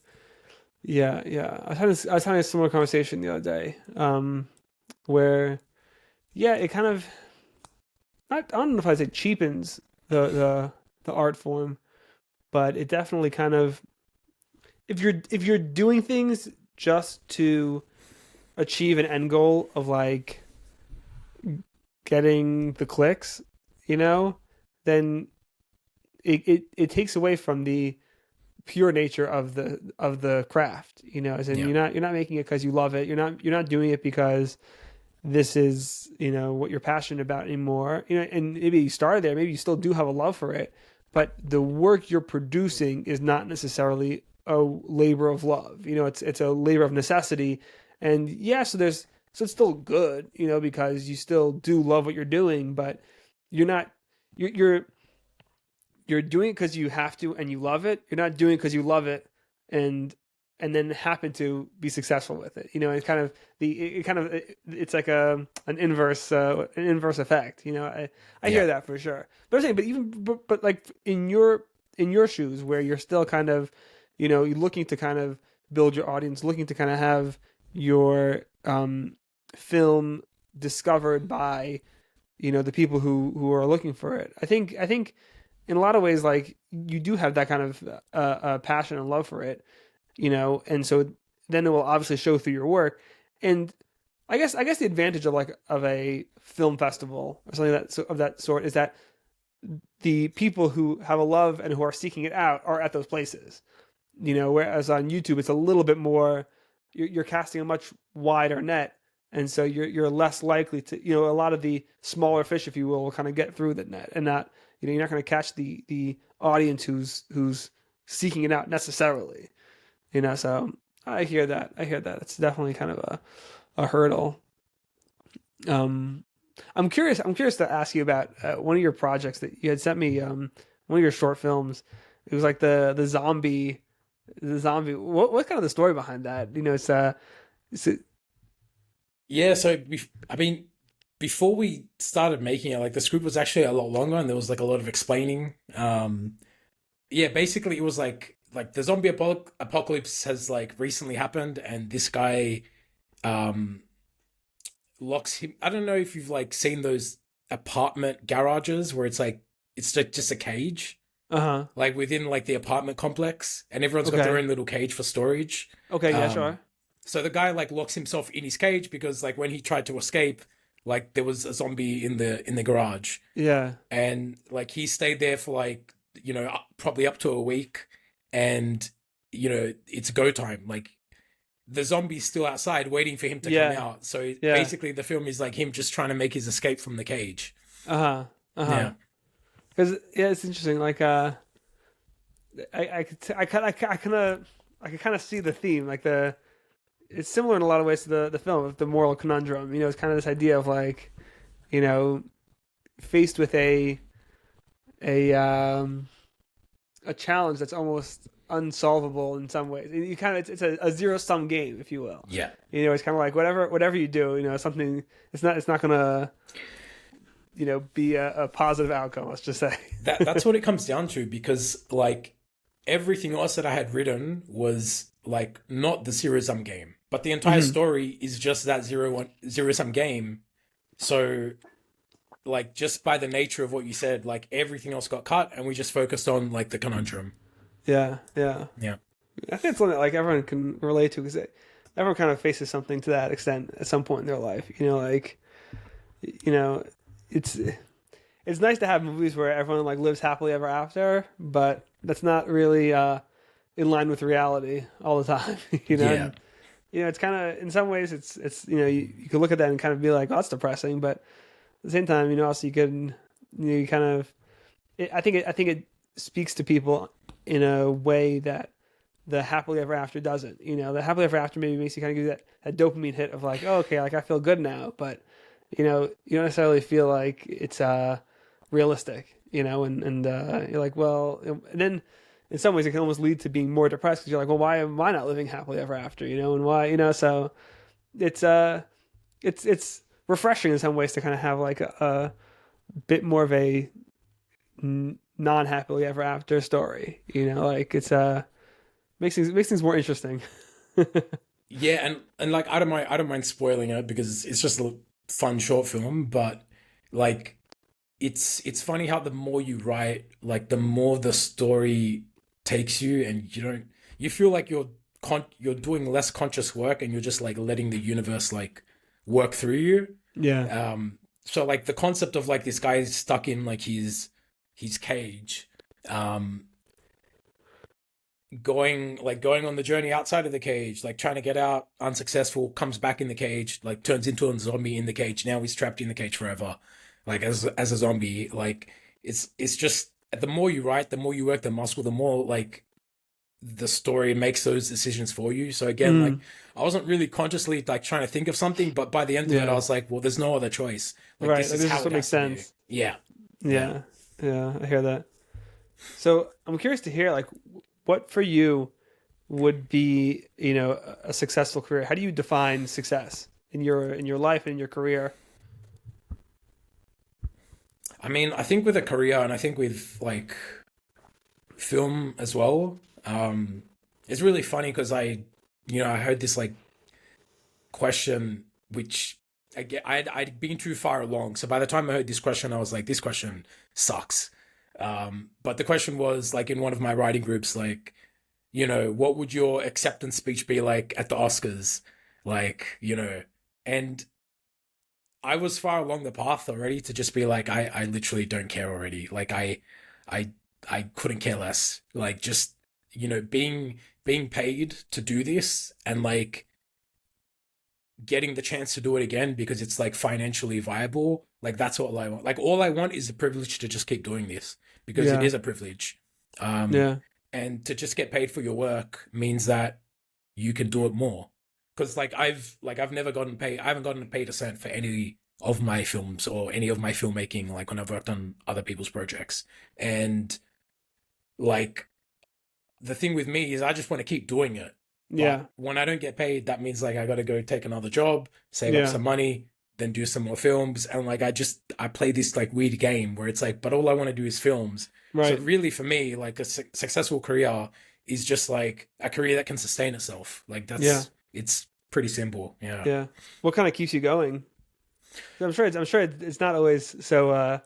Yeah. I was having a similar conversation the other day, where, it kind of. I don't know if I say cheapens the art form, but it definitely kind of. If you're doing things just to achieve an end goal of like getting the clicks, then it takes away from the pure nature of the craft, as in you're not making it because you love it. You're not doing it because this is, what you're passionate about anymore. And maybe you started there, maybe you still do have a love for it, but the work you're producing is not necessarily a labor of love. It's a labor of necessity. And so it's still good, because you still do love what you're doing, but you're doing it because you have to and you love it. You're not doing it because you love it and then happen to be successful with it. It's kind of it's like an inverse effect. I hear that for sure. But I'm saying, but like in your shoes, where you're still kind of, you're looking to kind of build your audience, looking to kind of have your film discovered by, the people who are looking for it. I think in a lot of ways, like you do have that kind of passion and love for it, and so then it will obviously show through your work. And I guess the advantage of a film festival or something of that sort is that the people who have a love and who are seeking it out are at those places. Whereas on YouTube, it's a little bit more, you're casting a much wider net. And so you're less likely to, a lot of the smaller fish, if you will kind of get through the net, and not, you're not going to catch the audience who's seeking it out necessarily. So I hear that. It's definitely kind of a hurdle. I'm curious to ask you about one of your projects that you had sent me, one of your short films. It was like the zombie. What's kind of the story behind that? So I mean, before we started making it, like the script was actually a lot longer, and there was like a lot of explaining. Basically it was like the zombie apocalypse has like recently happened, and this guy locks him. I don't know if you've like seen those apartment garages where it's like it's just a cage. Like within like the apartment complex, and everyone's got their own little cage for storage. Sure. So the guy like locks himself in his cage because like when he tried to escape, like there was a zombie in the garage. Yeah. And like he stayed there for like, probably up to a week, and it's go time. Like the zombie's still outside waiting for him to come out. So basically the film is like him just trying to make his escape from the cage. Yeah. Because it's interesting. Like I could kind of see the theme. Like it's similar in a lot of ways to the film of the moral conundrum. It's kind of this idea of like, faced with a challenge that's almost unsolvable in some ways. You kind of it's a zero sum game, if you will. Yeah. It's kind of like whatever you do, something it's not gonna be a positive outcome, let's just say. That's what it comes down to, because like everything else that I had written was like not the zero sum game, but the entire story is just that zero sum game. So like just by the nature of what you said, like everything else got cut and we just focused on like the conundrum. Yeah. Yeah. I think it's something that like everyone can relate to because everyone kind of faces something to that extent at some point in their life. Like you know, it's it's nice to have movies where everyone like lives happily ever after, but that's not really in line with reality all the time. Yeah. And, it's kind of in some ways it's you can look at that and kind of be like, oh, that's depressing, but at the same time, also you can you kind of I think it speaks to people in a way that the happily ever after doesn't. The happily ever after maybe makes you kind of give that dopamine hit of like, oh, okay, like I feel good now, but you don't necessarily feel like it's realistic, and you're like, well, and then in some ways it can almost lead to being more depressed because you're like, well, why am I not living happily ever after, and why, so it's it's refreshing in some ways to kind of have like a bit more of a non happily ever after story, like it's makes things more interesting. Yeah, and like I don't mind spoiling it because it's just a fun short film, but like it's funny how the more you write, like the more the story takes you, and you feel like you're doing less conscious work, and you're just like letting the universe like work through you. Yeah, So like the concept of like this guy is stuck in like his cage, um, going on the journey outside of the cage, like trying to get out, unsuccessful, comes back in the cage, like turns into a zombie in the cage. Now he's trapped in the cage forever, like as a zombie. Like it's just the more you write, the more you work the muscle, the more like the story makes those decisions for you. So again, like mm, I wasn't really consciously like trying to think of something, but by the end of it, I yeah, was like, well, there's no other choice. Like right. this Like is this is how it what makes has to be. sense. Yeah, yeah. Yeah, yeah, I hear that. So I'm curious to hear like what for you would be a successful career. How do you define success in your life and in your career? I mean, I think with a career, and I think with like film as well. It's really funny because I heard this like question, which I'd been too far along. So by the time I heard this question, I was like, this question sucks. But the question was like in one of my writing groups, like, what would your acceptance speech be like at the Oscars? Like, and I was far along the path already to just be like, I literally don't care already. Like I I couldn't care less. Like just, being paid to do this and like getting the chance to do it again because it's like financially viable. Like that's all I want. Like all I want is the privilege to just keep doing this because it Yeah, is a privilege. Um yeah, and to just get paid for your work means that you can do it more. Because I've never gotten paid. I haven't gotten paid a cent for any of my films or any of my filmmaking. Like when I've worked on other people's projects, and like the thing with me is I just want to keep doing it. But yeah, when I don't get paid, that means like I got to go take another job, save up yeah. some money, then do some more films, and like I play this like weird game where it's like, but all I want to do is films. So Right. really, for me, like a successful career is just like a career that can sustain itself. Like Yeah, it's pretty simple. Yeah. yeah. What kind of keeps you going? I'm sure it's not always so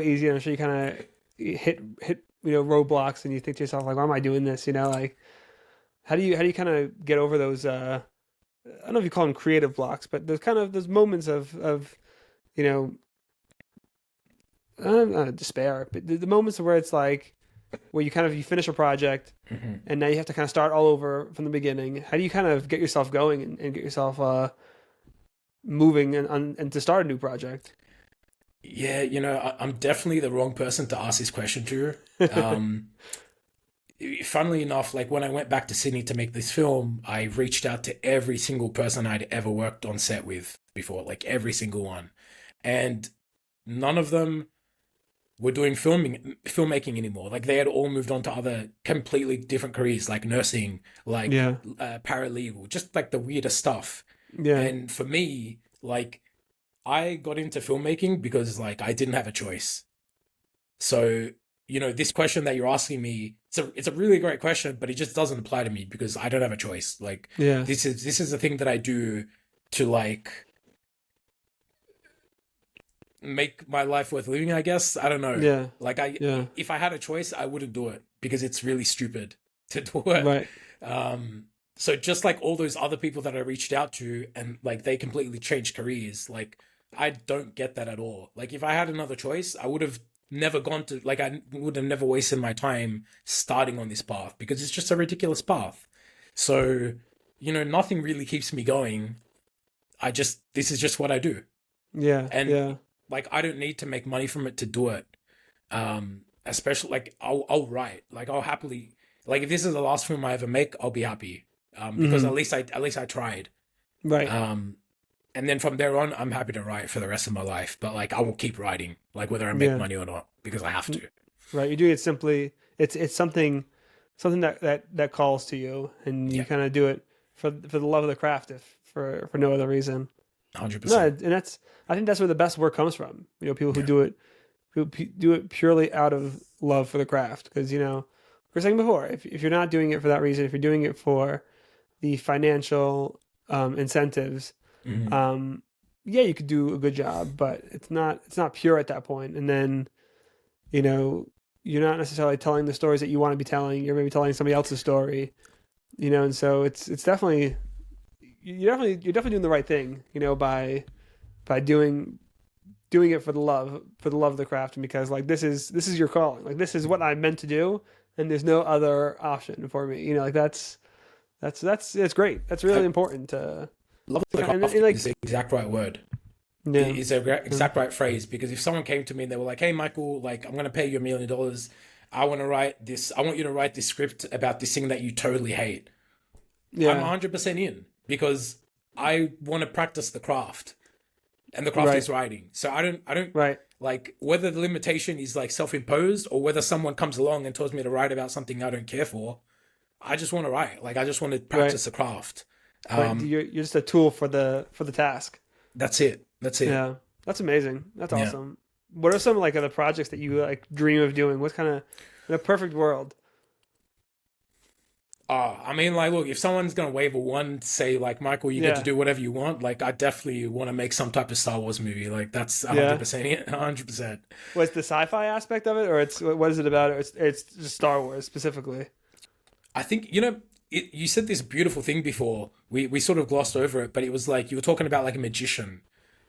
easy. I'm sure you kind of hit roadblocks and you think to yourself like, why am I doing this? Like how do you kind of get over those I don't know if you call them creative blocks, but there's kind of those moments of you know not despair, but the moments where it's like where you finish a project Mhm. and now you have to kind of start all over from the beginning. How do you kind of get yourself going and get yourself moving and to start a new project? Yeah, I'm definitely the wrong person to ask this question to. Um, Funnily enough, like when I went back to Sydney to make this film, I reached out to every single person I'd ever worked on set with before, like every single one. And none of them were doing filmmaking anymore. Like they had all moved on to other completely different careers, like nursing, like Yeah, paralegal, just like the weirdest stuff. yeah, And for me, like I got into filmmaking because like I didn't have a choice. So, this question that you're asking me, it's a really great question, but it just doesn't apply to me because I don't have a choice. Like yeah, this is the thing that I do to like make my life worth living, I guess. I don't know. yeah, Like yeah, if I had a choice, I wouldn't do it because it's really stupid. to do it. Right. So just like all those other people that I reached out to and like they completely changed careers, like I don't get that at all. Like if I had another choice, I would have never gone to, like I would have never wasted my time starting on this path because it's just a ridiculous path. So, nothing really keeps me going. This is just what I do. Yeah. And Yeah. like I don't need to make money from it to do it. Especially like I'll write. Like I'll happily, like if this is the last film I ever make, I'll be happy. Because at least I tried. Right. And then from there on, I'm happy to write for the rest of my life. But like I will keep writing, like whether I make Yeah. money or not, because I have to. Right. You're doing it simply. It's something that calls to you, and you Yeah. kind of do it for the love of the craft, if for no other reason. No, 100%. and I think that's where the best work comes from. People who do it do it purely out of love for the craft, because we were saying before, if you're not doing it for that reason, if you're doing it for the financial incentives, Mhm. yeah, you could do a good job, but it's not pure at that point. And then you're not necessarily telling the stories that you want to be telling. You're maybe telling somebody else's story, and so it's definitely you're definitely doing the right thing, by doing it for the love of the craft, and because like this is your calling, like this is what I'm meant to do, and there's no other option for me. Like that's it's great. That's really I important to love the and craft like is the exact right word. yeah. Is the exact right phrase, because if someone came to me and they were like, "Hey, Michael, like I'm gonna pay you $1 million. I want to write this. I want you to write this script about this thing that you totally hate." I'm Yeah. 100% in because I want to practice the craft, and the craft Right. is writing. So I don't Right. like whether the limitation is like self-imposed or whether someone comes along and tells me to write about something I don't care for. I just want to write. Like I just want to Right. practice the craft. Right. Um, You're just a tool for the task. that's it. That's it. Yeah. That's amazing. That's Yeah. awesome. What are some like other projects that you like dream of doing? What kind of, in a perfect world? I mean, like, look, if someone's gonna wave a wand, say like, Michael, you get to Yeah. do whatever you want. Like, I definitely want to make some type of Star Wars movie. Like, that's Yeah. 100% it. 100%. What's the sci-fi aspect of it, or what is it about it? It's just Star Wars specifically. I think you said this beautiful thing before. We sort of glossed over it, but it was like you were talking about like a magician,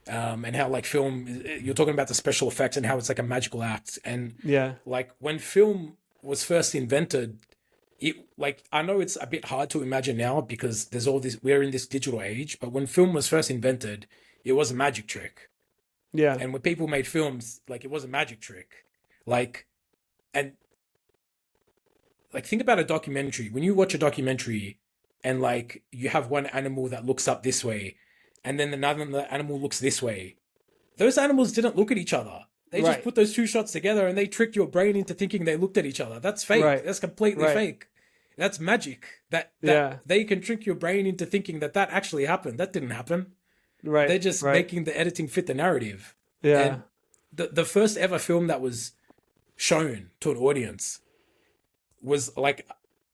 and how like film. You're talking about the special effects and how it's like a magical act. And Yeah. like when film was first invented, it like I know it's a bit hard to imagine now because there's all this. We're in this digital age, but when film was first invented, it was a magic trick. Yeah. And when people made films, like it was a magic trick. Like, and like think about a documentary. When you watch a documentary and like you have one animal that looks up this way and then another animal looks this way, those animals didn't look at each other. They just Right. put those two shots together and they tricked your brain into thinking they looked at each other. That's fake. Right. That's completely Right. fake. That's magic. That Yeah. they can trick your brain into thinking that actually happened. That didn't happen. Right. They're just Right. making the editing fit the narrative. Yeah. And the first ever film that was shown to an audience was like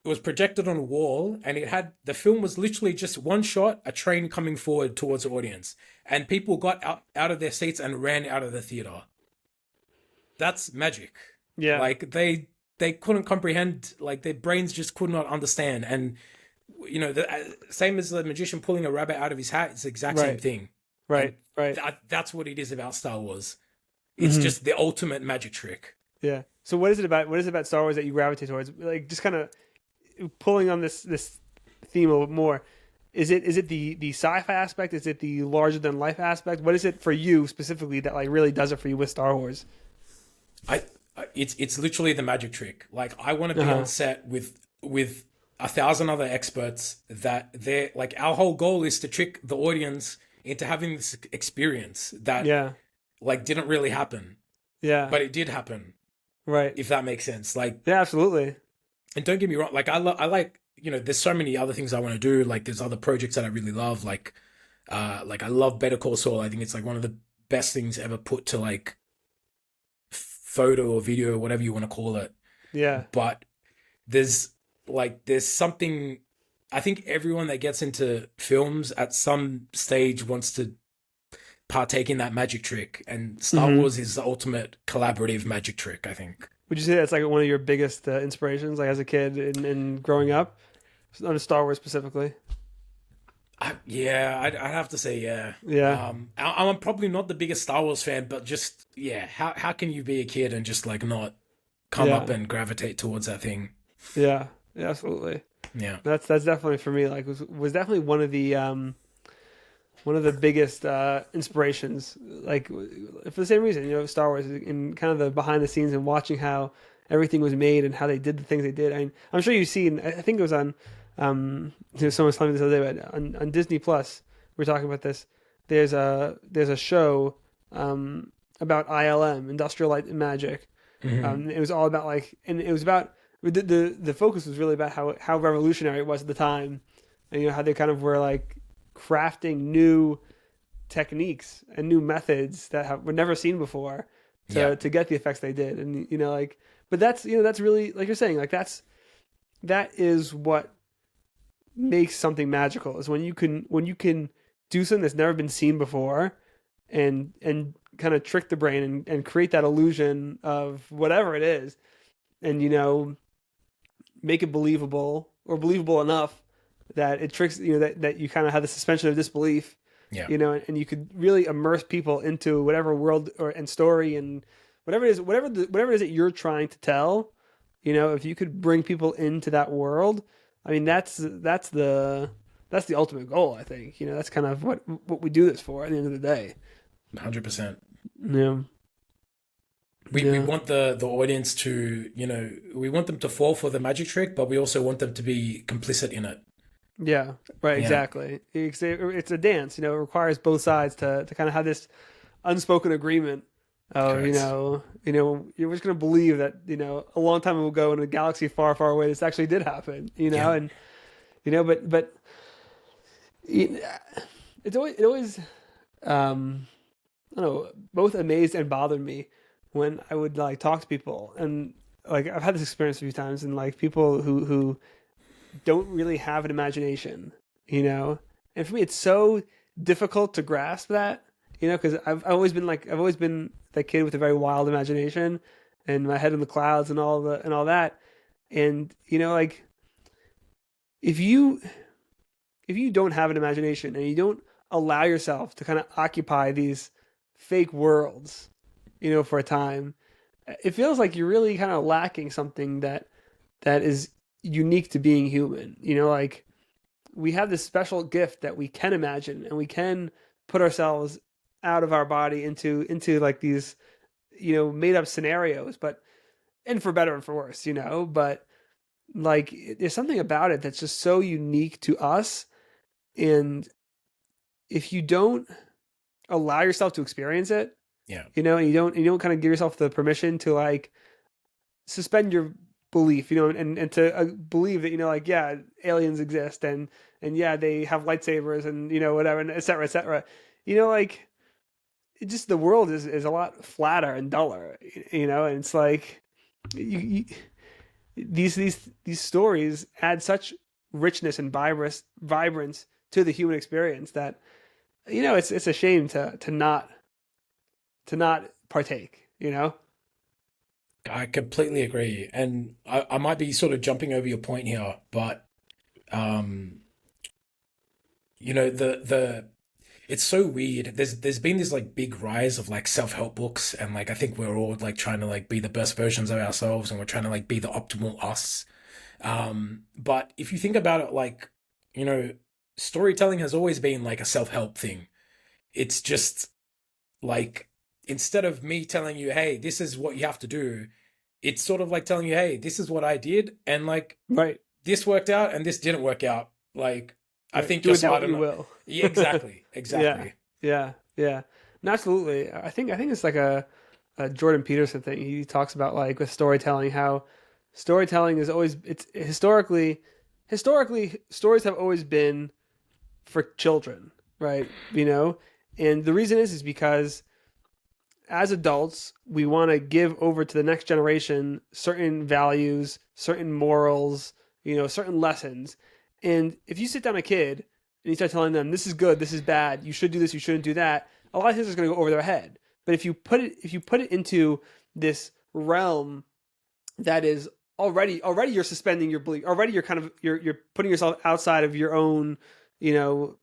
it was projected on a wall, and the film was literally just one shot, a train coming forward towards the audience, and people got out of their seats and ran out of the theater. That's magic. Yeah. Like they couldn't comprehend, like their brains just could not understand. And the same as the magician pulling a rabbit out of his hat, it's the exact same Right. thing. Right. Right. That's what it is about Star Wars. It's Mhm. just the ultimate magic trick. Yeah. So what is it about Star Wars that you gravitate towards? Like just kind of pulling on this theme a little bit more. Is it the sci-fi aspect? Is it the larger than life aspect? What is it for you specifically that like really does it for you with Star Wars? It's literally the magic trick. Like I want to be on set with 1,000 other experts that they're like our whole goal is to trick the audience into having this experience that Yeah. like didn't really happen, Yeah. but it did happen. Right. If that makes sense. Like, Yeah, absolutely. and don't get me wrong, like I like there's so many other things I want to do. Like there's other projects that I really love. Like I love Better Call Saul. I think it's like one of the best things ever put to like photo or video or whatever you want to call it. Yeah. But there's something. I think everyone that gets into films at some stage wants to partake in that magic trick, and Star Mhm. Wars is the ultimate collaborative magic trick, I think. Would you say that's like one of your biggest inspirations, like as a kid and growing up, on Star Wars specifically? Yeah, I'd have to say yeah. Yeah, I'm probably not the biggest Star Wars fan, but just yeah, how can you be a kid and just like not come up yeah, and gravitate towards that thing? yeah, yeah, absolutely. Yeah, That's definitely for me. Like was definitely one of the biggest inspirations. Like for the same reason, Star Wars and kind of the behind the scenes and watching how everything was made and how they did the things they did. I mean, I'm sure you've seen. I think it was on. Someone was telling me this other day, but on Disney Plus, we're talking about this. There's a show about ILM, Industrial Light and Magic. It was all about like, and it was about the focus was really about how revolutionary it was at the time, and how they kind of were like crafting new techniques and new methods that were never seen before to get the effects they did, and like, but that's really like you're saying, like that is what makes something magical is when you can do something that's never been seen before and kind of trick the brain and create that illusion of whatever it is and make it believable or believable enough that it tricks that you kind of have the suspension of disbelief. yeah, And you could really immerse people into whatever world and story and whatever it is that you're trying to tell. If you could bring people into that world, I mean, that's the ultimate goal. I think that's kind of what we do this for at the end of the day. 100%. Yeah, We yeah, want the audience to we want them to fall for the magic trick, but we also want them to be complicit in it. yeah. Right, Yeah, exactly. It's a dance. It requires both sides to kind of have this unspoken agreement of correct. you're just gonna believe that a long time ago in a galaxy far, far away this actually did happen. Yeah, And but it, it always I don't know, both amazed and bothered me when I would like talk to people and like I've had this experience a few times and like people who don't really have an imagination, and for me it's so difficult to grasp that, because I've always been that kid with a very wild imagination and my head in the clouds and all that, and like if you don't have an imagination and you don't allow yourself to kind of occupy these fake worlds, for a time, it feels like you're really kind of lacking something that is unique to being human. Like we have this special gift that we can imagine and we can put ourselves out of our body into like these, made up scenarios, but and for better and for worse, but like there's something about it that's just so unique to us. And if you don't allow yourself to experience it, yeah, and you don't kind of give yourself the permission to like suspend your belief, and to believe that like yeah, aliens exist and yeah, they have lightsabers and whatever and et cetera, et cetera. Like it just the world is a lot flatter and duller, and it's like you, these stories add such richness and vibrance to the human experience that it's a shame to not partake. I completely agree, and I might be sort of jumping over your point here, but um, the it's so weird. There's been this like big rise of like self-help books, and like I think we're all like trying to like be the best versions of ourselves, and we're trying to like be the optimal us. But if you think about it, like you know, storytelling has always been like a self-help thing. It's just like instead of me telling you, hey, this is what you have to do, it's sort of like telling you, hey, this is what I did, and like Right. this worked out and this didn't work out. Like I Right. think Do you're with that smart what you enough. will. Yeah, exactly, Yeah. exactly. Yeah. Yeah. No, absolutely. I think it's like a Jordan Peterson thing. He talks about like with storytelling how storytelling is always it's historically stories have always been for children, right? And the reason is because as adults, we want to give over to the next generation certain values, certain morals, certain lessons. And if you sit down a kid and you start telling them this is good, this is bad, you should do this, you shouldn't do that, a lot of things are going to go over their head. But if you put it into this realm that is already you're suspending your belief. Already you're kind of you're putting yourself outside of your own, you know,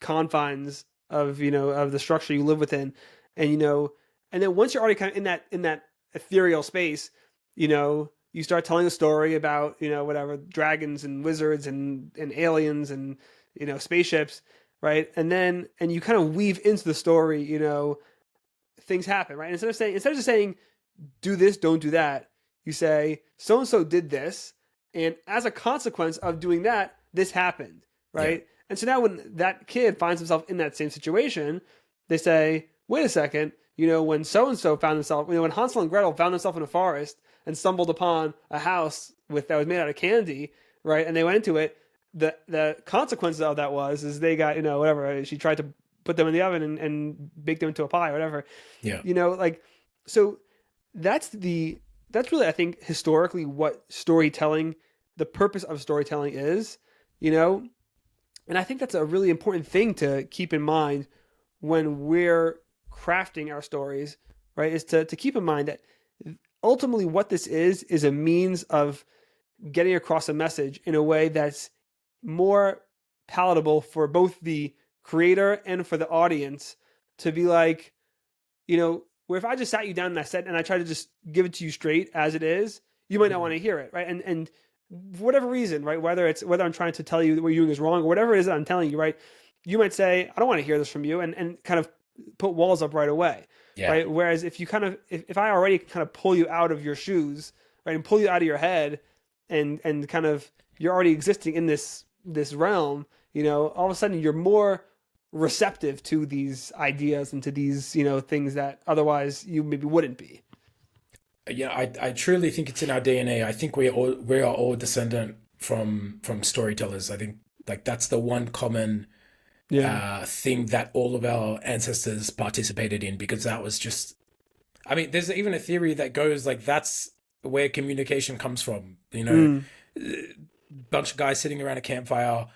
confines of, of the structure you live within. And and then once you're already kind of in that ethereal space, you start telling a story about, whatever, dragons and wizards and aliens and, spaceships, right? And you kind of weave into the story, things happen, right? Instead of just saying do this, don't do that, you say so and so did this, and as a consequence of doing that, this happened, Yeah. right? And so now when that kid finds himself in that same situation, they say, wait a second, when so and so found himself, when Hansel and Gretel found themselves in a forest and stumbled upon a house that was made out of candy, right? And they went into it. The consequences of that is they got, whatever, she tried to put them in the oven and bake them into a pie or whatever. Yeah. Like, so that's really, I think, historically what storytelling, the purpose of storytelling is, and I think that's a really important thing to keep in mind when we're crafting our stories, right? Is to keep in mind that ultimately what this is a means of getting across a message in a way that's more palatable for both the creator and for the audience, to be like, where if I just sat you down and I said, and I tried to just give it to you straight as it is, you might not want to hear it, right? And for whatever reason, right? Whether I'm trying to tell you that what you're doing is wrong or whatever it is that I'm telling you, right? You might say, I don't want to hear this from you, and kind of put walls up right away, Yeah. right? Whereas if you if I already kind of pull you out of your shoes, right, and pull you out of your head, and kind of you're already existing in this realm, all of a sudden you're more receptive to these ideas and to these, things that otherwise you maybe wouldn't be. Yeah, I truly think it's in our DNA. I think we are all descendant from storytellers. I think like that's the one common thing that all of our ancestors participated in, because that was just, I mean, there's even a theory that goes like that's where communication comes from. Bunch of guys sitting around a campfire.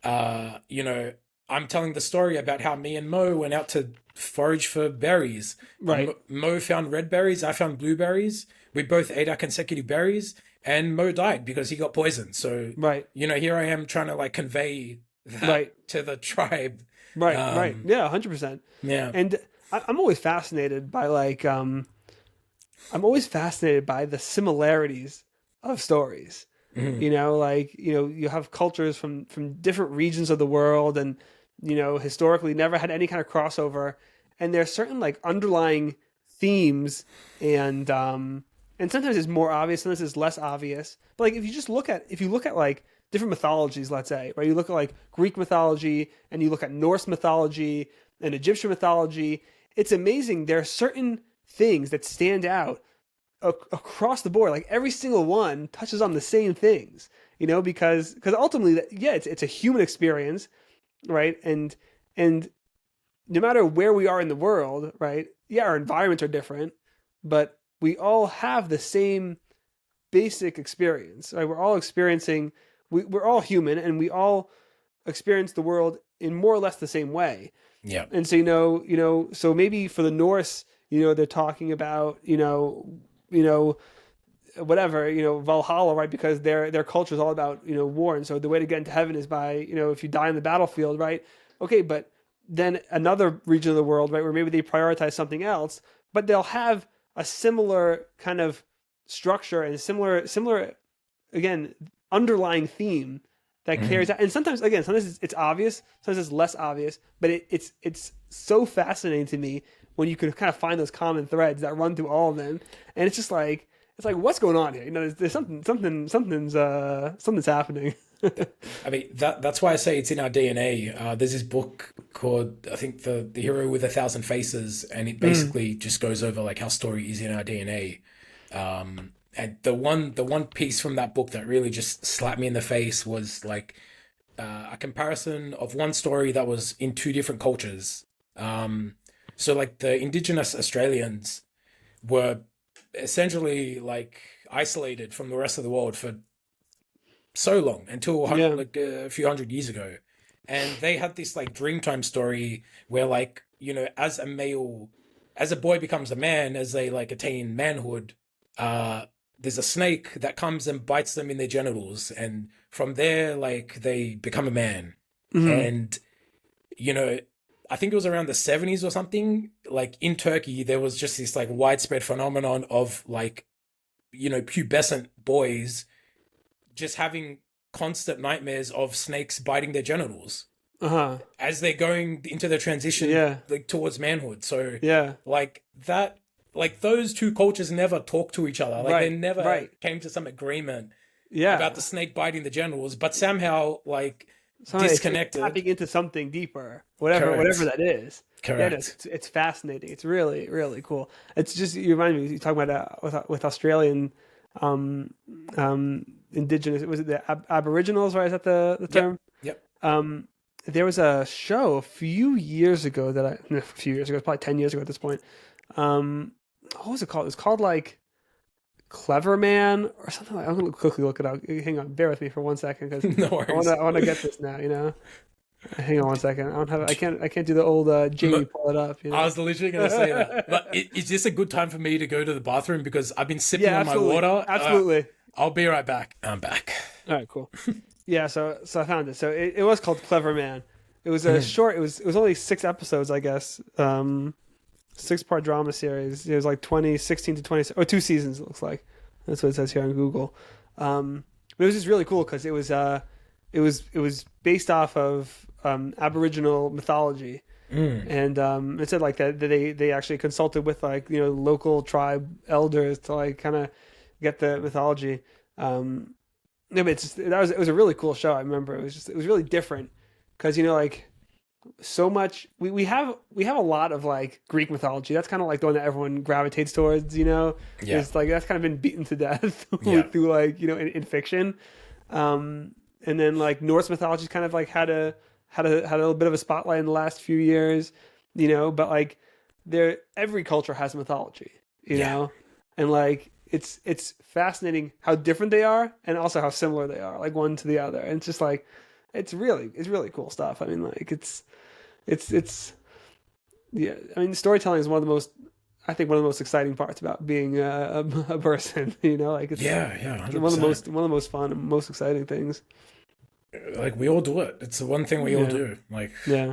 I'm telling the story about how me and Mo went out to forage for berries. Right. Mo found red berries. I found blueberries. We both ate our consecutive berries, and Mo died because he got poisoned. So, Right. Here I am trying to like convey that Right. to the tribe. Right. Right. Yeah, 100%. Yeah. And I'm always fascinated by I'm always fascinated by the similarities of stories. You have cultures from different regions of the world, and historically never had any kind of crossover, and there's certain like underlying themes, and sometimes it's more obvious, sometimes it's less obvious. But like if you look at like different mythologies, let's say, right? You look at like Greek mythology, and you look at Norse mythology and Egyptian mythology. It's amazing. There are certain things that stand out across the board. Like every single one touches on the same things, because ultimately, yeah, it's a human experience, right? And no matter where we are in the world, right? Yeah, our environments are different, but we all have the same basic experience, right? We're all human, and we all experience the world in more or less the same way. Yeah. And so so maybe for the Norse, they're talking about whatever, Valhalla, right? Because their culture is all about war, and so the way to get into heaven is by if you die on the battlefield, right? Okay, but then another region of the world, right, where maybe they prioritize something else, but they'll have a similar kind of structure and similar again underlying theme that carries out. And sometimes it's obvious, sometimes it's less obvious, but it's so fascinating to me when you can kind of find those common threads that run through all of them, and it's just like what's going on here? There's something's happening. I mean, that's why I say it's in our DNA. There's this book called, I think, the Hero with a Thousand Faces, and it basically just goes over like how story is in our DNA. And the one piece from that book that really just slapped me in the face was like a comparison of one story that was in two different cultures. So like the indigenous Australians were essentially like isolated from the rest of the world for so long, until like a few hundred years ago, and they had this like Dreamtime story where like as a boy becomes a man, as they like attain manhood, there's a snake that comes and bites them in their genitals, and from there, like, they become a man. Hmm. And you know, I think it was around the 70s or something. Like in Turkey, there was just this like widespread phenomenon of like, pubescent boys just having constant nightmares of snakes biting their genitals Uh-huh. as they're going into the transition Yeah. like towards manhood. So Yeah. like that, like those two cultures never talked to each other. Like they Right. never Right. came to some agreement about Yeah. the snake biting the genitals, but somehow like So it's disconnected. tapping into something deeper, whatever Correct. that is. Yeah, no, Correct. it's fascinating. It's really, really cool. It's just, you remind me, you talking about with Australian um indigenous, was it the Aboriginals, right? Is that the Yep. term? Yep. Um, there was a show a few years ago a few years ago, it's probably 10 years ago at this point. Um, what was it called? It was called like Clever Man or something. I'm gonna quickly look it up. Hang on, bear with me for 1 second because No worries. I wanna get this now. Hang on 1 second. I can't do the old Jamie pull it up. I was literally going to say that. But is this a good time for me to go to the bathroom? Because I've been sipping Yeah, on my absolutely, water. absolutely. I'll be right back. I'm back. All right, cool. Yeah, so I found it. So it was called Clever Man. It was a short. It was only 6 episodes, I guess. 6-part drama series. It was like 2016 to 20, or 2 seasons. It looks like that's what it says here on Google. But it was just really cool because it was based off of Aboriginal mythology. And it said like that they actually consulted with like local tribe elders to like kind of get the mythology. No, but it was a really cool show. I remember it was really different because like so much we have a lot of like Greek mythology. That's kind of like the one that everyone gravitates towards. Yeah. It's like that's kind of been beaten to death Yeah. through like in fiction. And then like Norse mythology kind of like had a little bit of a spotlight in the last few years. But like every culture has mythology. And like it's fascinating how different they are and also how similar they are, like one to the other. And it's just like it's really cool stuff. I mean, like it's yeah. I mean, storytelling is one of the most exciting parts about being a person. Like it's Yeah, 100%. one of the most fun and most exciting things. Like we all do it. It's the one thing we all Yeah. do. Like Yeah.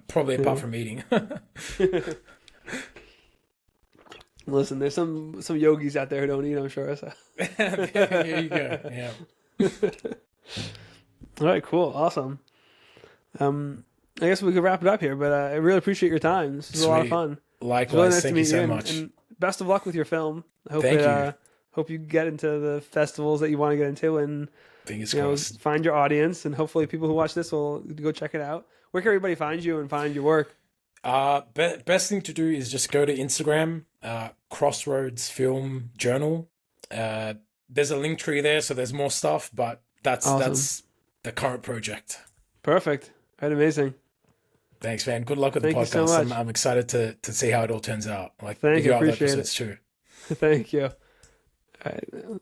probably apart Yeah. from eating. Listen, there's some yogis out there who don't eat, I'm sure. So. There you go. Yeah. All right, cool, awesome. I guess we could wrap it up here, but I really appreciate your time. This was a lot of Sweet. fun. It's really Likewise. nice to Thank meet you so and, much. and best of luck with your film. I hope Thank you. hope you get into the festivals that you want to get into, and Fingers crossed. find your audience, and hopefully people who watch this will go check it out. Where can everybody find you and find your work? Best thing to do is just go to Instagram, Crossroads Film Journal. There's a link tree there, so there's more stuff, but that's Awesome. the current project. Perfect. All right, amazing. Thanks, man. Good luck with Thank the you so podcast. much. I'm excited to see how it all turns out. Like Thank with you. your other Appreciate it. episodes too. Thank you. All right.